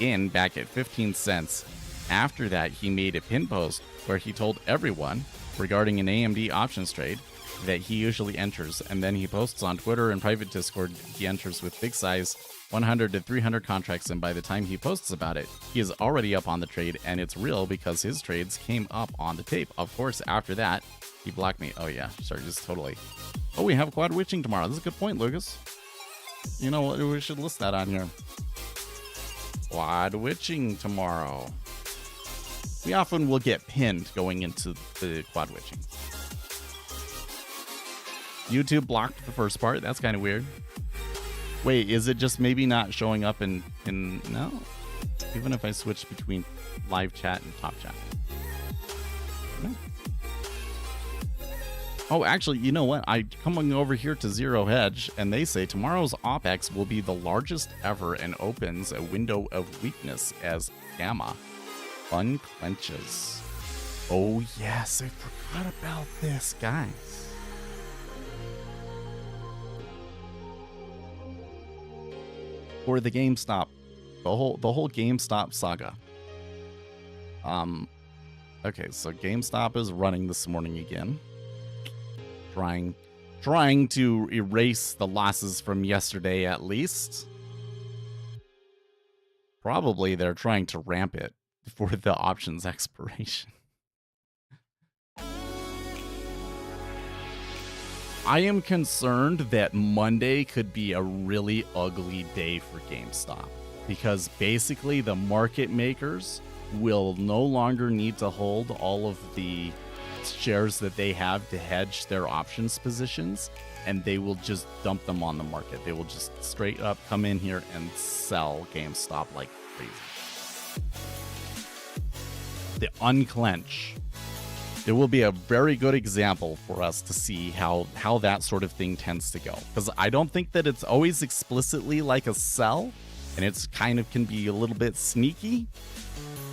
in back at 15 cents. After that, he made a pin post where he told everyone regarding an AMD options trade that he usually enters, and then he posts on Twitter and private Discord he enters with big size 100 to 300 contracts, and by the time he posts about it, he is already up on the trade, and it's real because his trades came up on the tape. Of course, after that, he blocked me. Oh yeah, sorry, just totally. Oh, we have quad witching tomorrow. This is a good point, Lucas. You know what? We should list that on here. Quad witching tomorrow. We often will get pinned going into the quad witching. YouTube blocked the first part. That's kind of weird. Wait, is it just maybe not showing up in no? Even if I switch between live chat and top chat. No. Oh, actually, you know what? I coming over here to Zero Hedge, and they say tomorrow's OPEX will be the largest ever and opens a window of weakness as Gamma unclenches. Oh, yes, I forgot about this, guys. For the GameStop, the whole GameStop saga. Okay, so GameStop is running this morning again. Trying to erase the losses from yesterday at least. Probably they're trying to ramp it for the options expiration. I am concerned that Monday could be a really ugly day for GameStop because basically the market makers will no longer need to hold all of the shares that they have to hedge their options positions, and they will just dump them on the market. They will just straight up come in here and sell GameStop like crazy. The unclench. It will be a very good example for us to see how that sort of thing tends to go. Because I don't think that it's always explicitly like a sell, and it's kind of can be a little bit sneaky.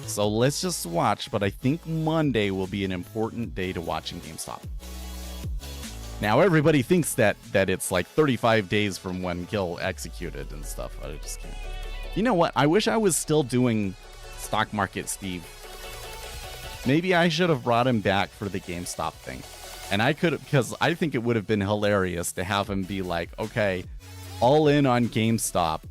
So let's just watch, but I think Monday will be an important day to watch in GameStop. Now, everybody thinks that it's like 35 days from when Gil executed and stuff. I just can't. You know what? I wish I was still doing Stock Market Steve. Maybe I should have brought him back for the GameStop thing. And I could, because I think it would have been hilarious to have him be like, okay, all in on GameStop.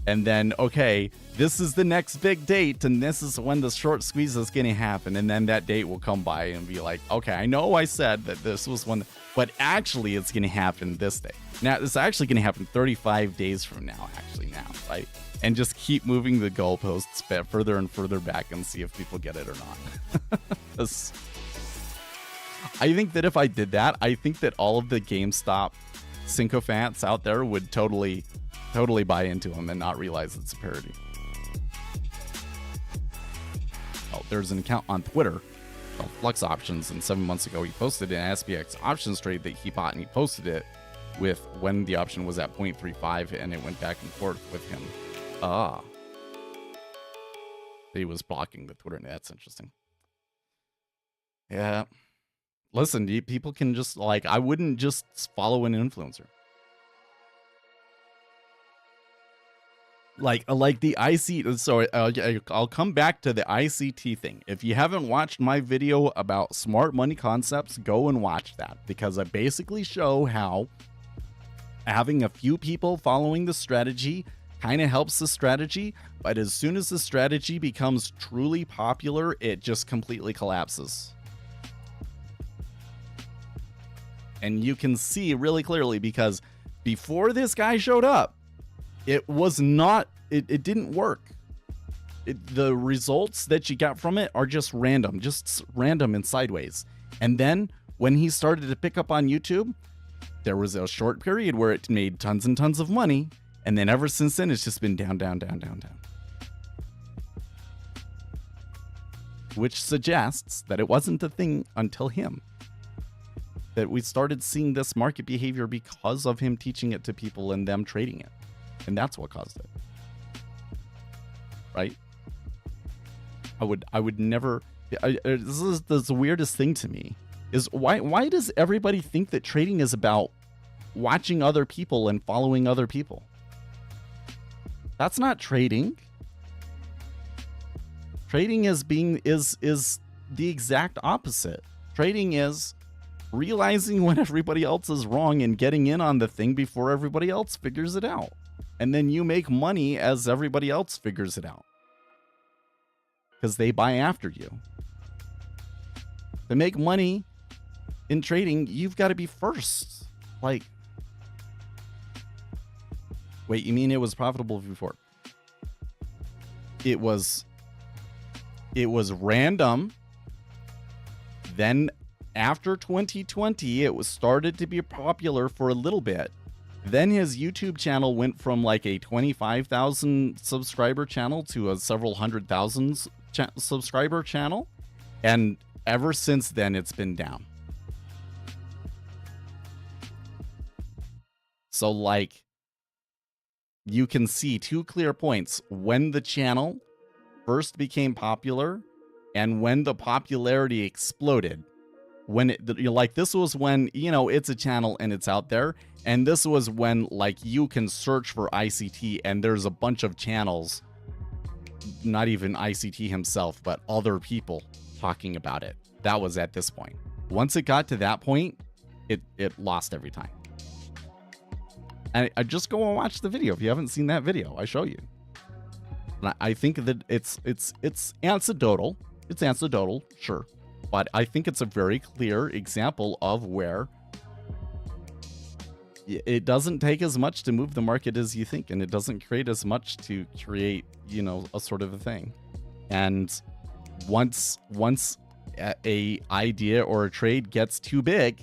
And then, okay, this is the next big date, and this is when the short squeeze is going to happen. And then that date will come by and be like, okay, I know I said that this was one, but actually it's going to happen this day. Now, it's actually going to happen 35 days from now, right? And just keep moving the goalposts further and further back and see if people get it or not. I think that if I did that, I think that all of the GameStop sycophants out there would totally buy into him and not realize it's a parody. Oh, there's an account on Twitter called Flux Options, and 7 months ago he posted an SPX options trade that he bought, and he posted it with when the option was at 0.35, and it went back and forth with him. He was blocking the Twitter. That's interesting. Yeah. Listen, people can just, like, I wouldn't just follow an influencer. Like the IC, so I'll come back to the ICT thing. If you haven't watched my video about smart money concepts, go and watch that, because I basically show how having a few people following the strategy kind of helps the strategy, but as soon as the strategy becomes truly popular, it just completely collapses. And you can see really clearly, because before this guy showed up, it was not, it didn't work. The results that you got from it are just random and sideways. And then when he started to pick up on YouTube, there was a short period where it made tons and tons of money. And then ever since then, it's just been down, down, down, down, down. Which suggests that it wasn't a thing until him. That we started seeing this market behavior because of him teaching it to people and them trading it. And that's what caused it. Right? I would never... this is the weirdest thing to me. Is why does everybody think that trading is about watching other people and following other people? That's not trading. Trading is the exact opposite. Trading is realizing when everybody else is wrong and getting in on the thing before everybody else figures it out. And then you make money as everybody else figures it out. Because they buy after you. To make money in trading, you've got to be first. Like, wait, you mean it was profitable before? It was random. Then after 2020, it was started to be popular for a little bit. Then his YouTube channel went from like a 25,000 subscriber channel to a several 100,000 subscriber channel. And ever since then, it's been down. So like, you can see two clear points: when the channel first became popular and when the popularity exploded. When like, this was when, you know, it's a channel and it's out there. And this was when, like, you can search for ICT and there's a bunch of channels, not even ICT himself, but other people talking about it. That was at this point. Once it got to that point, it lost every time. And I just go and watch the video. If you haven't seen that video, I show you. And I think that it's anecdotal. It's anecdotal, sure. But I think it's a very clear example of where it doesn't take as much to move the market as you think, and it doesn't create as much to create, you know, a sort of a thing. And once a idea or a trade gets too big,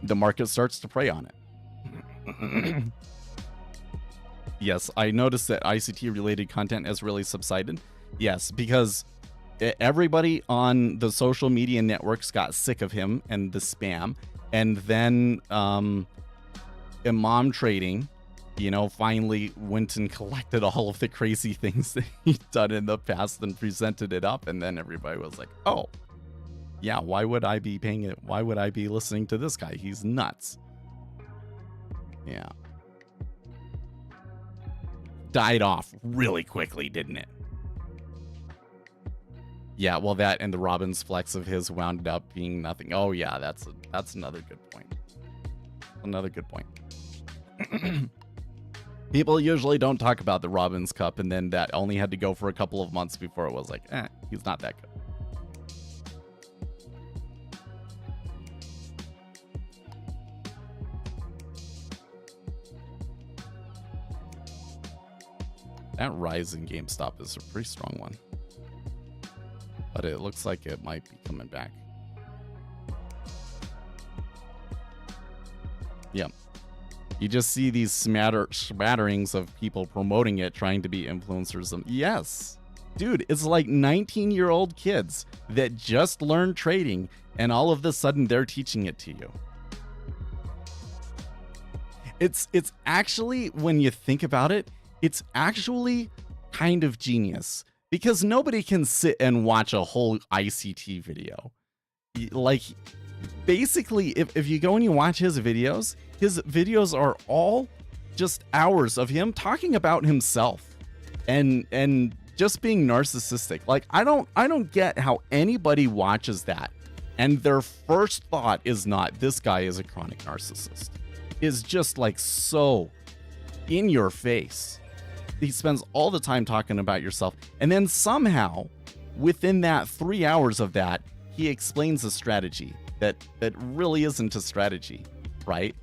the market starts to prey on it. Yes, I noticed that ICT related content has really subsided. Yes, because everybody on the social media networks got sick of him and the spam. And then Imam Trading, you know, finally went and collected all of the crazy things that he'd done in the past and presented it up. And then everybody was like, oh, yeah, why would I be paying it? Why would I be listening to this guy? He's nuts. Yeah. Died off really quickly, didn't it? Yeah, well, that and the Robbins flex of his wound up being nothing. Oh yeah, that's another good point. Another good point. People usually don't talk about the Robbins Cup, and then that only had to go for a couple of months before it was like, he's not that good. That rise in GameStop is a pretty strong one. But it looks like it might be coming back. Yep. You just see these smatterings of people promoting it, trying to be influencers. Yes, dude, it's like 19-year-old kids that just learned trading, and all of a sudden they're teaching it to you. It's actually, when you think about it, it's actually kind of genius, because nobody can sit and watch a whole ICT video. Like, basically, if you go and you watch his videos are all just hours of him talking about himself and just being narcissistic. Like, I don't get how anybody watches that and their first thought is not, this guy is a chronic narcissist. Is just like so in your face. He spends all the time talking about yourself, and then somehow within that 3 hours of that, he explains a strategy that really isn't a strategy, right?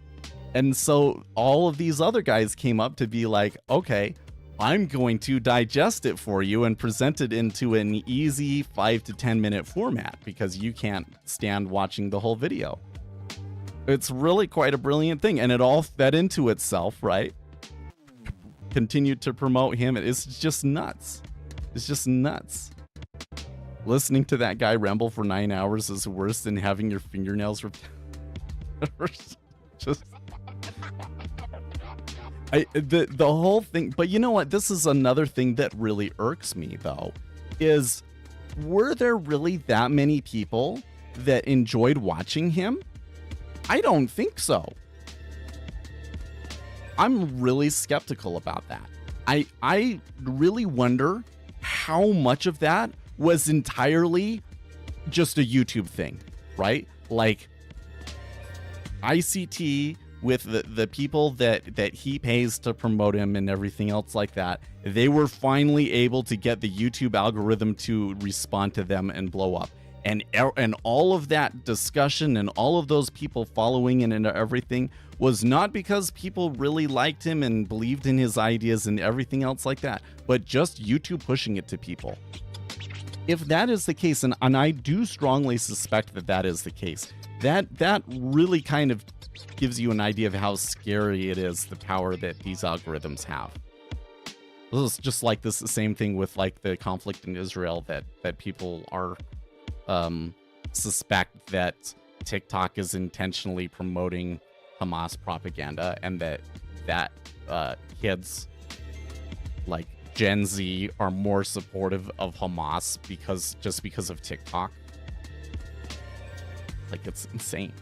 And so all of these other guys came up to be like, okay, I'm going to digest it for you and present it into an easy 5 to 10 minute format, because you can't stand watching the whole video. It's really quite a brilliant thing, and it all fed into itself, right? Continued to promote him. It's just nuts. It's just nuts. Listening to that guy ramble for 9 hours is worse than having your fingernails just the whole thing. But you know what? This is another thing that really irks me, though, is were there really that many people that enjoyed watching him? I don't think so. I'm really skeptical about that. I really wonder how much of that was entirely just a YouTube thing, right? Like ICT with the people that he pays to promote him and everything else like that, they were finally able to get the YouTube algorithm to respond to them and blow up. And all of that discussion and all of those people following and everything was not because people really liked him and believed in his ideas and everything else like that, but just YouTube pushing it to people. If that is the case, and I do strongly suspect that is the case, that really kind of gives you an idea of how scary it is, the power that these algorithms have. This is just like the same thing with like the conflict in Israel that people are suspect that TikTok is intentionally promoting Hamas propaganda, and that kids like Gen Z are more supportive of Hamas because of TikTok. Like, it's insane.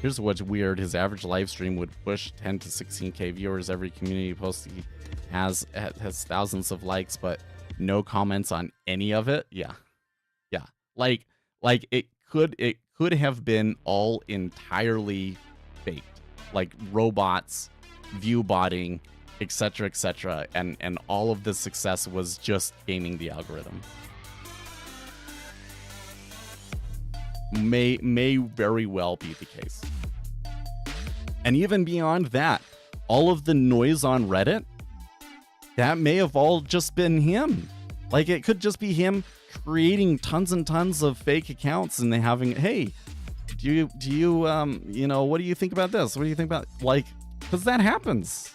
Here's what's weird. His average live stream would push 10 to 16k viewers. Every community post he has thousands of likes, but no comments on any of it. Yeah. Like it could have been all entirely faked, like robots, view botting, etc., and all of the success was just gaming the algorithm. May very well be the case. And even beyond that, all of the noise on Reddit, that may have all just been him. Like, it could just be him creating tons and tons of fake accounts and having, hey, do you what do you think about this? What do you think about, like, because that happens.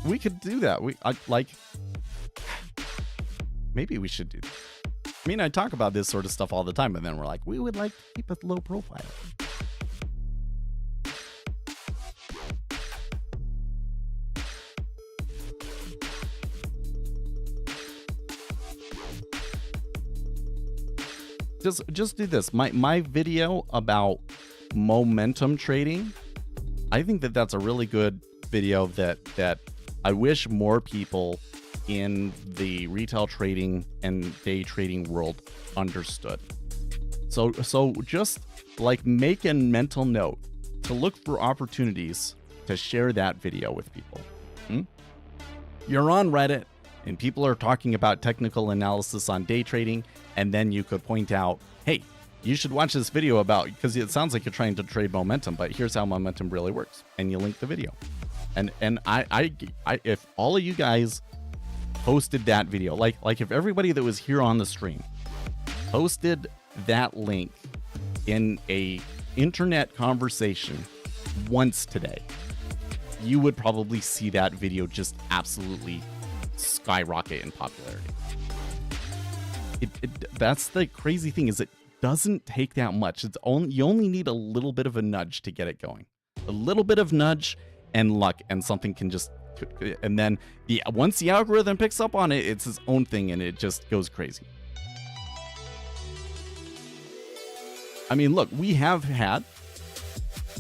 We could do that. Maybe we should do that. I mean, I talk about this sort of stuff all the time, but then we're like, we would like to keep it low profile. Just do this. My video about momentum trading, I think that's a really good video that I wish more people in the retail trading and day trading world understood. So just like make a mental note to look for opportunities to share that video with people. You're on Reddit and people are talking about technical analysis on day trading, and then you could point out, hey, you should watch this video about, because it sounds like you're trying to trade momentum, but here's how momentum really works, and you link the video. And I if all of you guys posted that video, like if everybody that was here on the stream posted that link in a internet conversation once today, you would probably see that video just absolutely skyrocket in popularity. That's the crazy thing, is it doesn't take that much. You only need a little bit of a nudge to get it going. A little bit of nudge and luck, and something can just, and then once the algorithm picks up on it, it's its own thing and it just goes crazy. I mean, look, we have had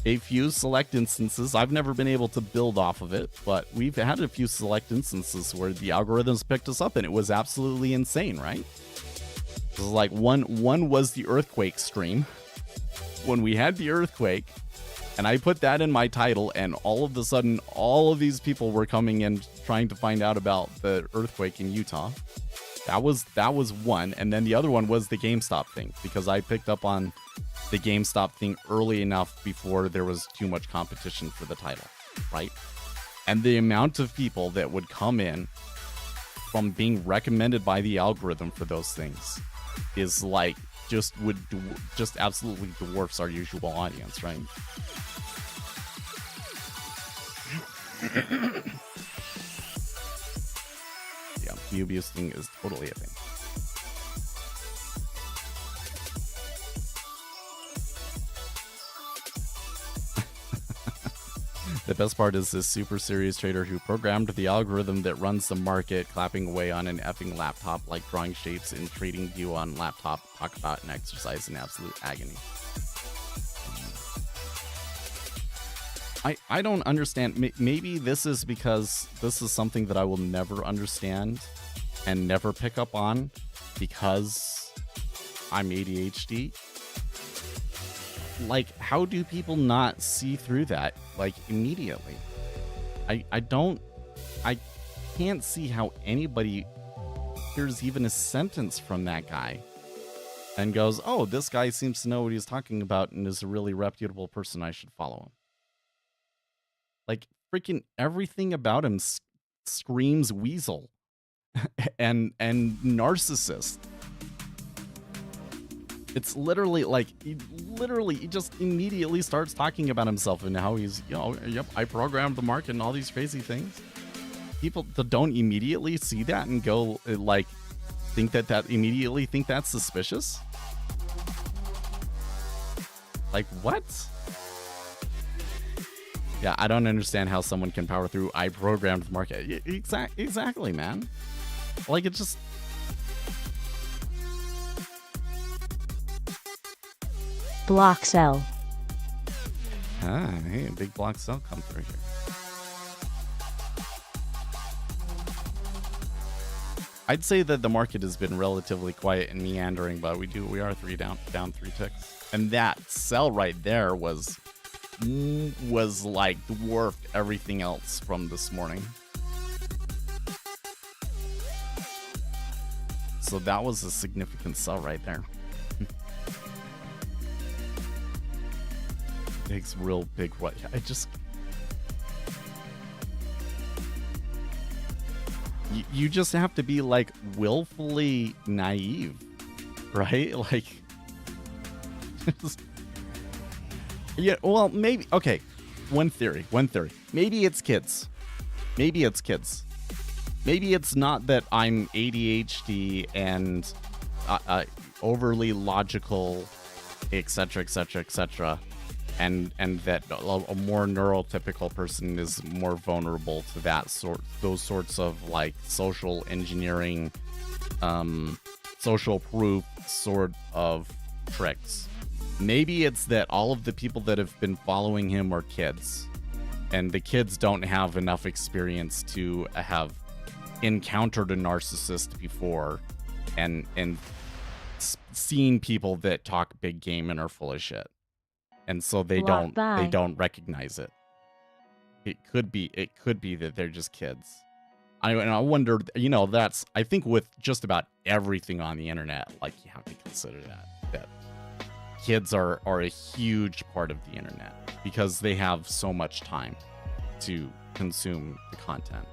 a few select instances. I've never been able to build off of it, but we've had a few select instances where the algorithms picked us up and it was absolutely insane, right? It was like one was the earthquake stream. When we had the earthquake, and I put that in my title, and all of a sudden, all of these people were coming in trying to find out about the earthquake in Utah. That was one, and then the other one was the GameStop thing, because I picked up on the GameStop thing early enough before there was too much competition for the title, right? And the amount of people that would come in from being recommended by the algorithm for those things is like just absolutely dwarfs our usual audience, right? Yeah, the abuse thing is totally a thing. The best part is this super serious trader who programmed the algorithm that runs the market, clapping away on an effing laptop like drawing shapes in trading view on laptop. Talk about an exercise in absolute agony. I don't understand. Maybe this is because this is something that I will never understand and never pick up on because I'm ADHD. Like, how do people not see through that, like, immediately? I can't see how anybody hears even a sentence from that guy and goes, oh, this guy seems to know what he's talking about and is a really reputable person. I should follow him. Like, freaking everything about him screams weasel and narcissist. It's literally like, he just immediately starts talking about himself and how he's, yep, I programmed the market and all these crazy things. People that don't immediately see that and go, like, think that's suspicious. Like, what? Yeah, I don't understand how someone can power through, I programmed the market. Exactly, man. Like, it just... Block sell. Ah, hey, a big block sell come through here. I'd say that the market has been relatively quiet and meandering, but we are down 3 ticks. And that sell right there was like dwarfed everything else from this morning. So that was a significant sell right there. Takes real big what you just have to be like willfully naive, right? Like, yeah, well, maybe, okay, one theory, maybe it's kids. Maybe it's not that I'm ADHD and overly logical, etc. And that a more neurotypical person is more vulnerable to those sorts of like social engineering, social proof sort of tricks. Maybe it's that all of the people that have been following him are kids, and the kids don't have enough experience to have encountered a narcissist before and seen people that talk big game and are full of shit. And so they don't recognize it. It could be that they're just kids. I wonder, I think with just about everything on the internet, like, you have to consider that kids are a huge part of the internet because they have so much time to consume the content.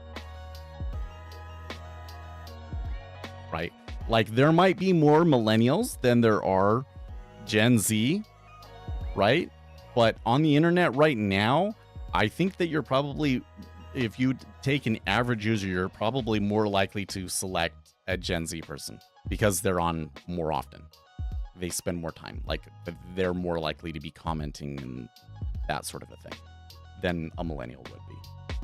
Right? Like, there might be more millennials than there are Gen Z, right? But on the internet right now, I think that you're probably, if you take an average user, you're probably more likely to select a Gen Z person because they're on more often. They spend more time. Like, they're more likely to be commenting and that sort of a thing than a millennial would be.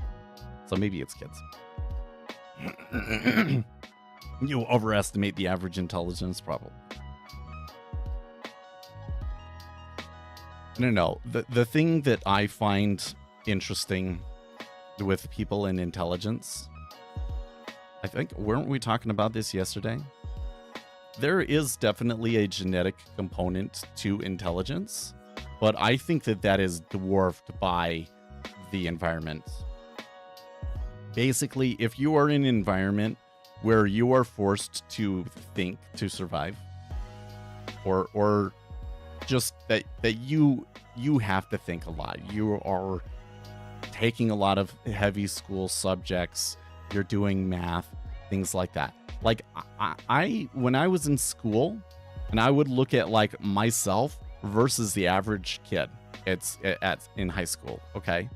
So maybe it's kids. You overestimate the average intelligence, probably. I don't know. The thing that I find interesting with people in intelligence, I think, weren't we talking about this yesterday? There is definitely a genetic component to intelligence, but I think that that is dwarfed by the environment. Basically, if you are in an environment where you are forced to think to survive, or just that you have to think a lot, you are taking a lot of heavy school subjects, you're doing math, things like that. Like, I when I was in school, and I would look at like myself versus the average kid in high school, okay?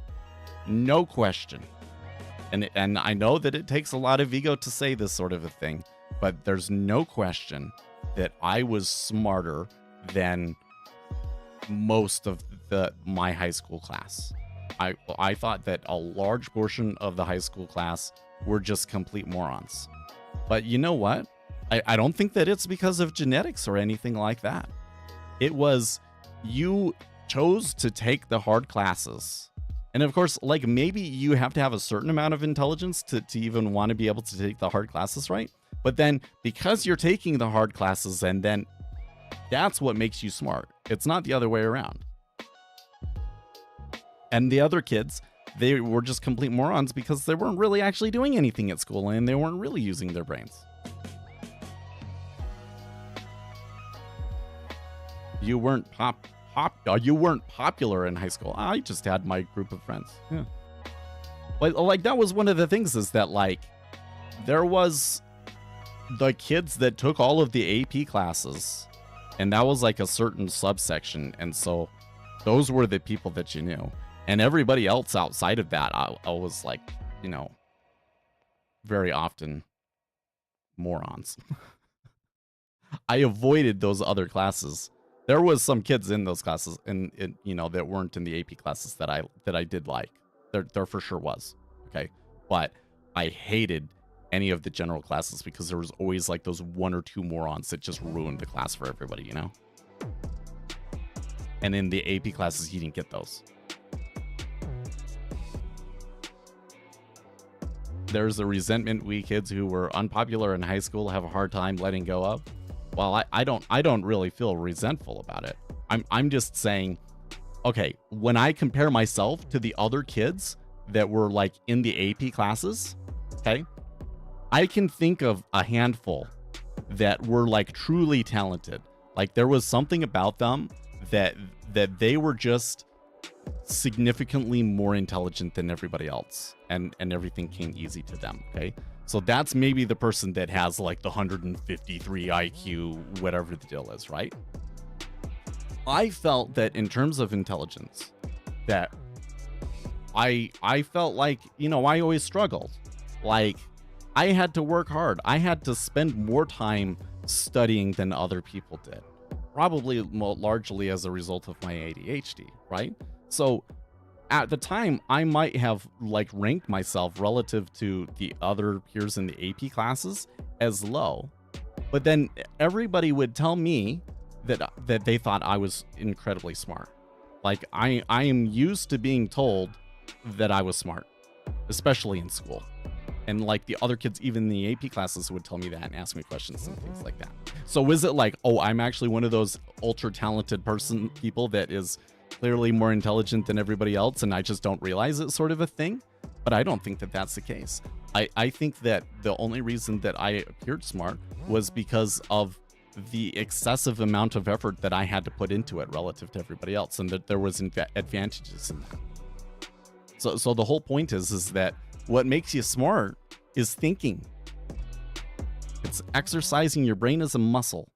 No question. And I know that it takes a lot of ego to say this sort of a thing, but there's no question that I was smarter than most of my high school class. I thought that a large portion of the high school class were just complete morons. But you know what? I don't think that it's because of genetics or anything like that. It was, you chose to take the hard classes. And of course, like, maybe you have to have a certain amount of intelligence to even want to be able to take the hard classes, right? But then because you're taking the hard classes, and then that's what makes you smart. It's not the other way around. And the other kids, they were just complete morons because they weren't really actually doing anything at school, and they weren't really using their brains. You weren't you weren't popular in high school. I just had my group of friends. Yeah. But like, that was one of the things, is that like, there was the kids that took all of the AP classes, and that was like a certain subsection. And so those were the people that you knew. And everybody else outside of that, I was like, you know, very often morons. I avoided those other classes. There was some kids in those classes, and you know, that weren't in the AP classes that I did like. There for sure was. Okay. But I hated any of the general classes because there was always like those one or two morons that just ruined the class for everybody, you know? And in the AP classes, you didn't get those. There's a resentment we kids who were unpopular in high school have a hard time letting go of. Well, I don't really feel resentful about it. I'm just saying, okay, when I compare myself to the other kids that were like in the AP classes, okay, I can think of a handful that were like truly talented. Like, there was something about them that they were just significantly more intelligent than everybody else, and everything came easy to them. Okay, so that's maybe the person that has like the 153 IQ, whatever the deal is, right? I felt that in terms of intelligence, that I felt like, you know, I always struggled. Like, I had to work hard. I had to spend more time studying than other people did, probably largely as a result of my ADHD, right? So at the time, I might have like ranked myself relative to the other peers in the AP classes as low, but then everybody would tell me that they thought I was incredibly smart. Like, I am used to being told that I was smart, especially in school. And like, the other kids, even in the AP classes, would tell me that and ask me questions and things like that. So is it like, oh, I'm actually one of those ultra talented people that is clearly more intelligent than everybody else, and I just don't realize it, sort of a thing? But I don't think that that's the case. I think that the only reason that I appeared smart was because of the excessive amount of effort that I had to put into it relative to everybody else, and that there was advantages in that. So the whole point is that what makes you smart is thinking. It's exercising your brain as a muscle.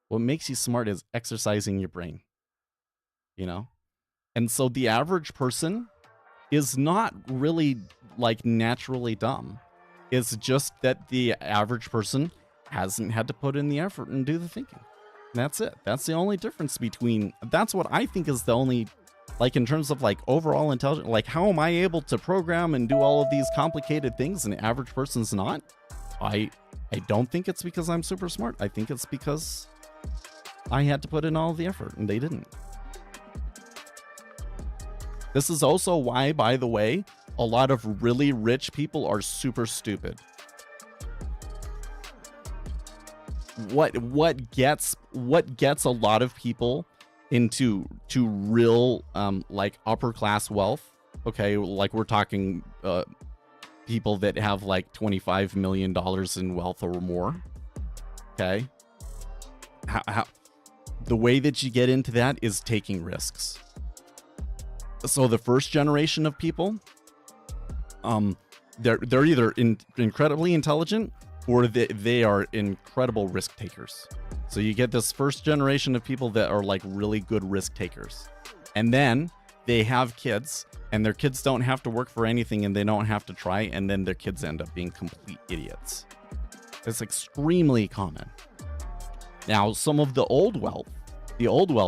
What makes you smart is exercising your brain. You know? And so the average person is not really like naturally dumb. It's just that the average person hasn't had to put in the effort and do the thinking. That's it. That's the only difference between, that's what I think is the only, like in terms of like overall intelligence, like how am I able to program and do all of these complicated things and the average person's not? I don't think it's because I'm super smart. I think it's because I had to put in all the effort and they didn't. This is also why, by the way, a lot of really rich people are super stupid. What gets a lot of people into real like upper class wealth? Okay, like we're talking people that have like $25 million in wealth or more. Okay, how the way that you get into that is taking risks. So the first generation of people, they're either incredibly intelligent or they are incredible risk takers. So you get this first generation of people that are like really good risk takers. And then they have kids and their kids don't have to work for anything and they don't have to try. And then their kids end up being complete idiots. It's extremely common. Now, some of the old wealth,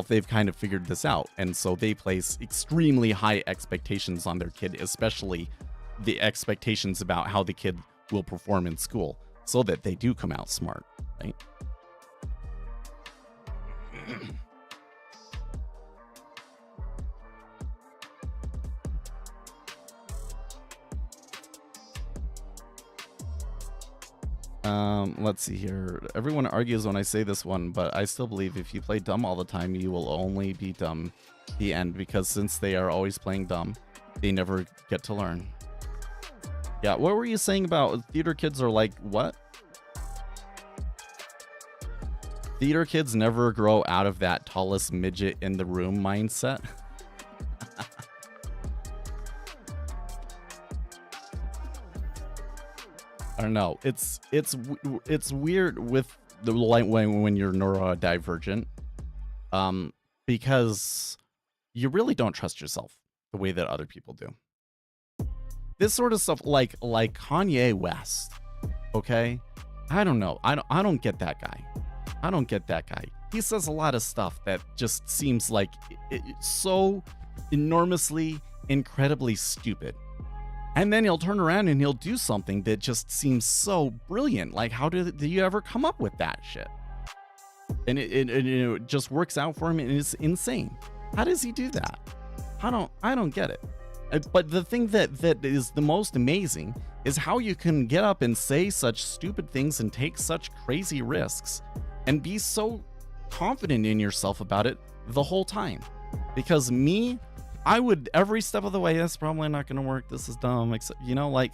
they've kind of figured this out. And so they place extremely high expectations on their kid, especially the expectations about how the kid will perform in school so that they do come out smart, right? Let's see here. Everyone argues when I say this one, but I still believe if you play dumb all the time, you will only be dumb the end, because since they are always playing dumb, they never get to learn. Yeah, what were you saying about theater kids are like what? Theater kids never grow out of that tallest midget in the room mindset. I don't know. It's weird with the light when you're neurodivergent, because you really don't trust yourself the way that other people do. This sort of stuff, like Kanye West. Okay, I don't know. I don't get that guy. I don't get that guy. He says a lot of stuff that just seems like it's so enormously, incredibly stupid. And then he'll turn around and he'll do something that just seems so brilliant. Like, how did you ever come up with that shit? And it just works out for him and it's insane. How does he do that? I don't get it. But the thing that is the most amazing is how you can get up and say such stupid things and take such crazy risks and be so confident in yourself about it the whole time. Because me, I would every step of the way, that's probably not going to work. This is dumb. Except, like,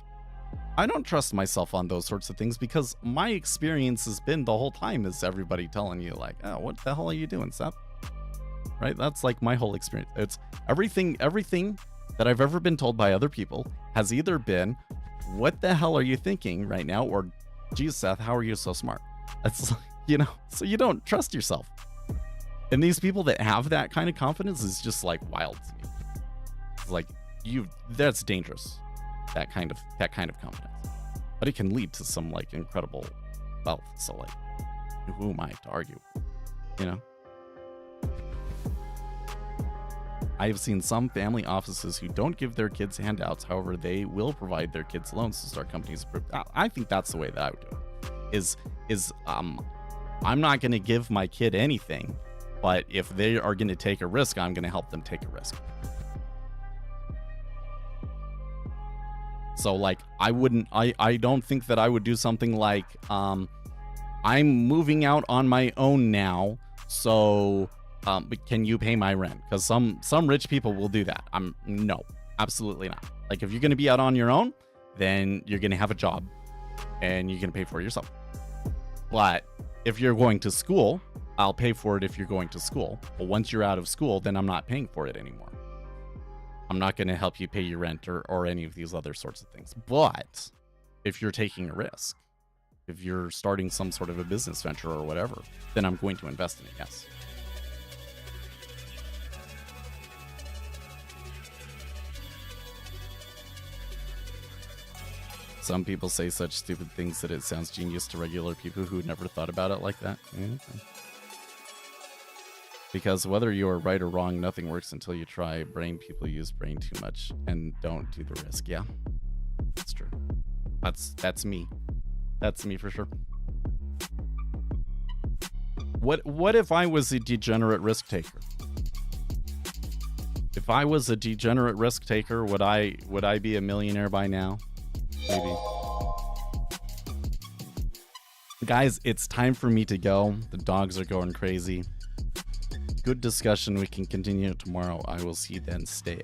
I don't trust myself on those sorts of things because my experience has been the whole time is everybody telling you like, oh, what the hell are you doing, Seth? Right? That's like my whole experience. It's everything that I've ever been told by other people has either been, what the hell are you thinking right now? Or, geez, Seth, how are you so smart? That's like, so you don't trust yourself. And these people that have that kind of confidence is just like wild to me. It's like that's dangerous. That kind of confidence. But it can lead to some like incredible wealth. So like, who am I to argue? I have seen some family offices who don't give their kids handouts. However, they will provide their kids loans to start companies. I think that's the way that I would do it. I'm not going to give my kid anything, but if they are going to take a risk, I'm going to help them take a risk. So like, I don't think that I would do something like, I'm moving out on my own now. So, but can you pay my rent? Because some rich people will do that. No, absolutely not. Like, if you're going to be out on your own, then you're going to have a job and you're going to pay for it yourself. But if you're going to school, I'll pay for it if you're going to school. But once you're out of school, then I'm not paying for it anymore. I'm not going to help you pay your rent or any of these other sorts of things. But if you're taking a risk, if you're starting some sort of a business venture or whatever, then I'm going to invest in it, yes. Some people say such stupid things that it sounds genius to regular people who never thought about it like that. Yeah, okay. Because whether you are right or wrong, nothing works until you try. Brain people use brain too much and don't do the risk. Yeah, that's true. That's me. That's me for sure. What if I was a degenerate risk taker? If I was a degenerate risk taker, would I be a millionaire by now? Maybe. Guys, it's time for me to go. The dogs are going crazy. Good discussion. We can continue tomorrow. I will see you then. Stay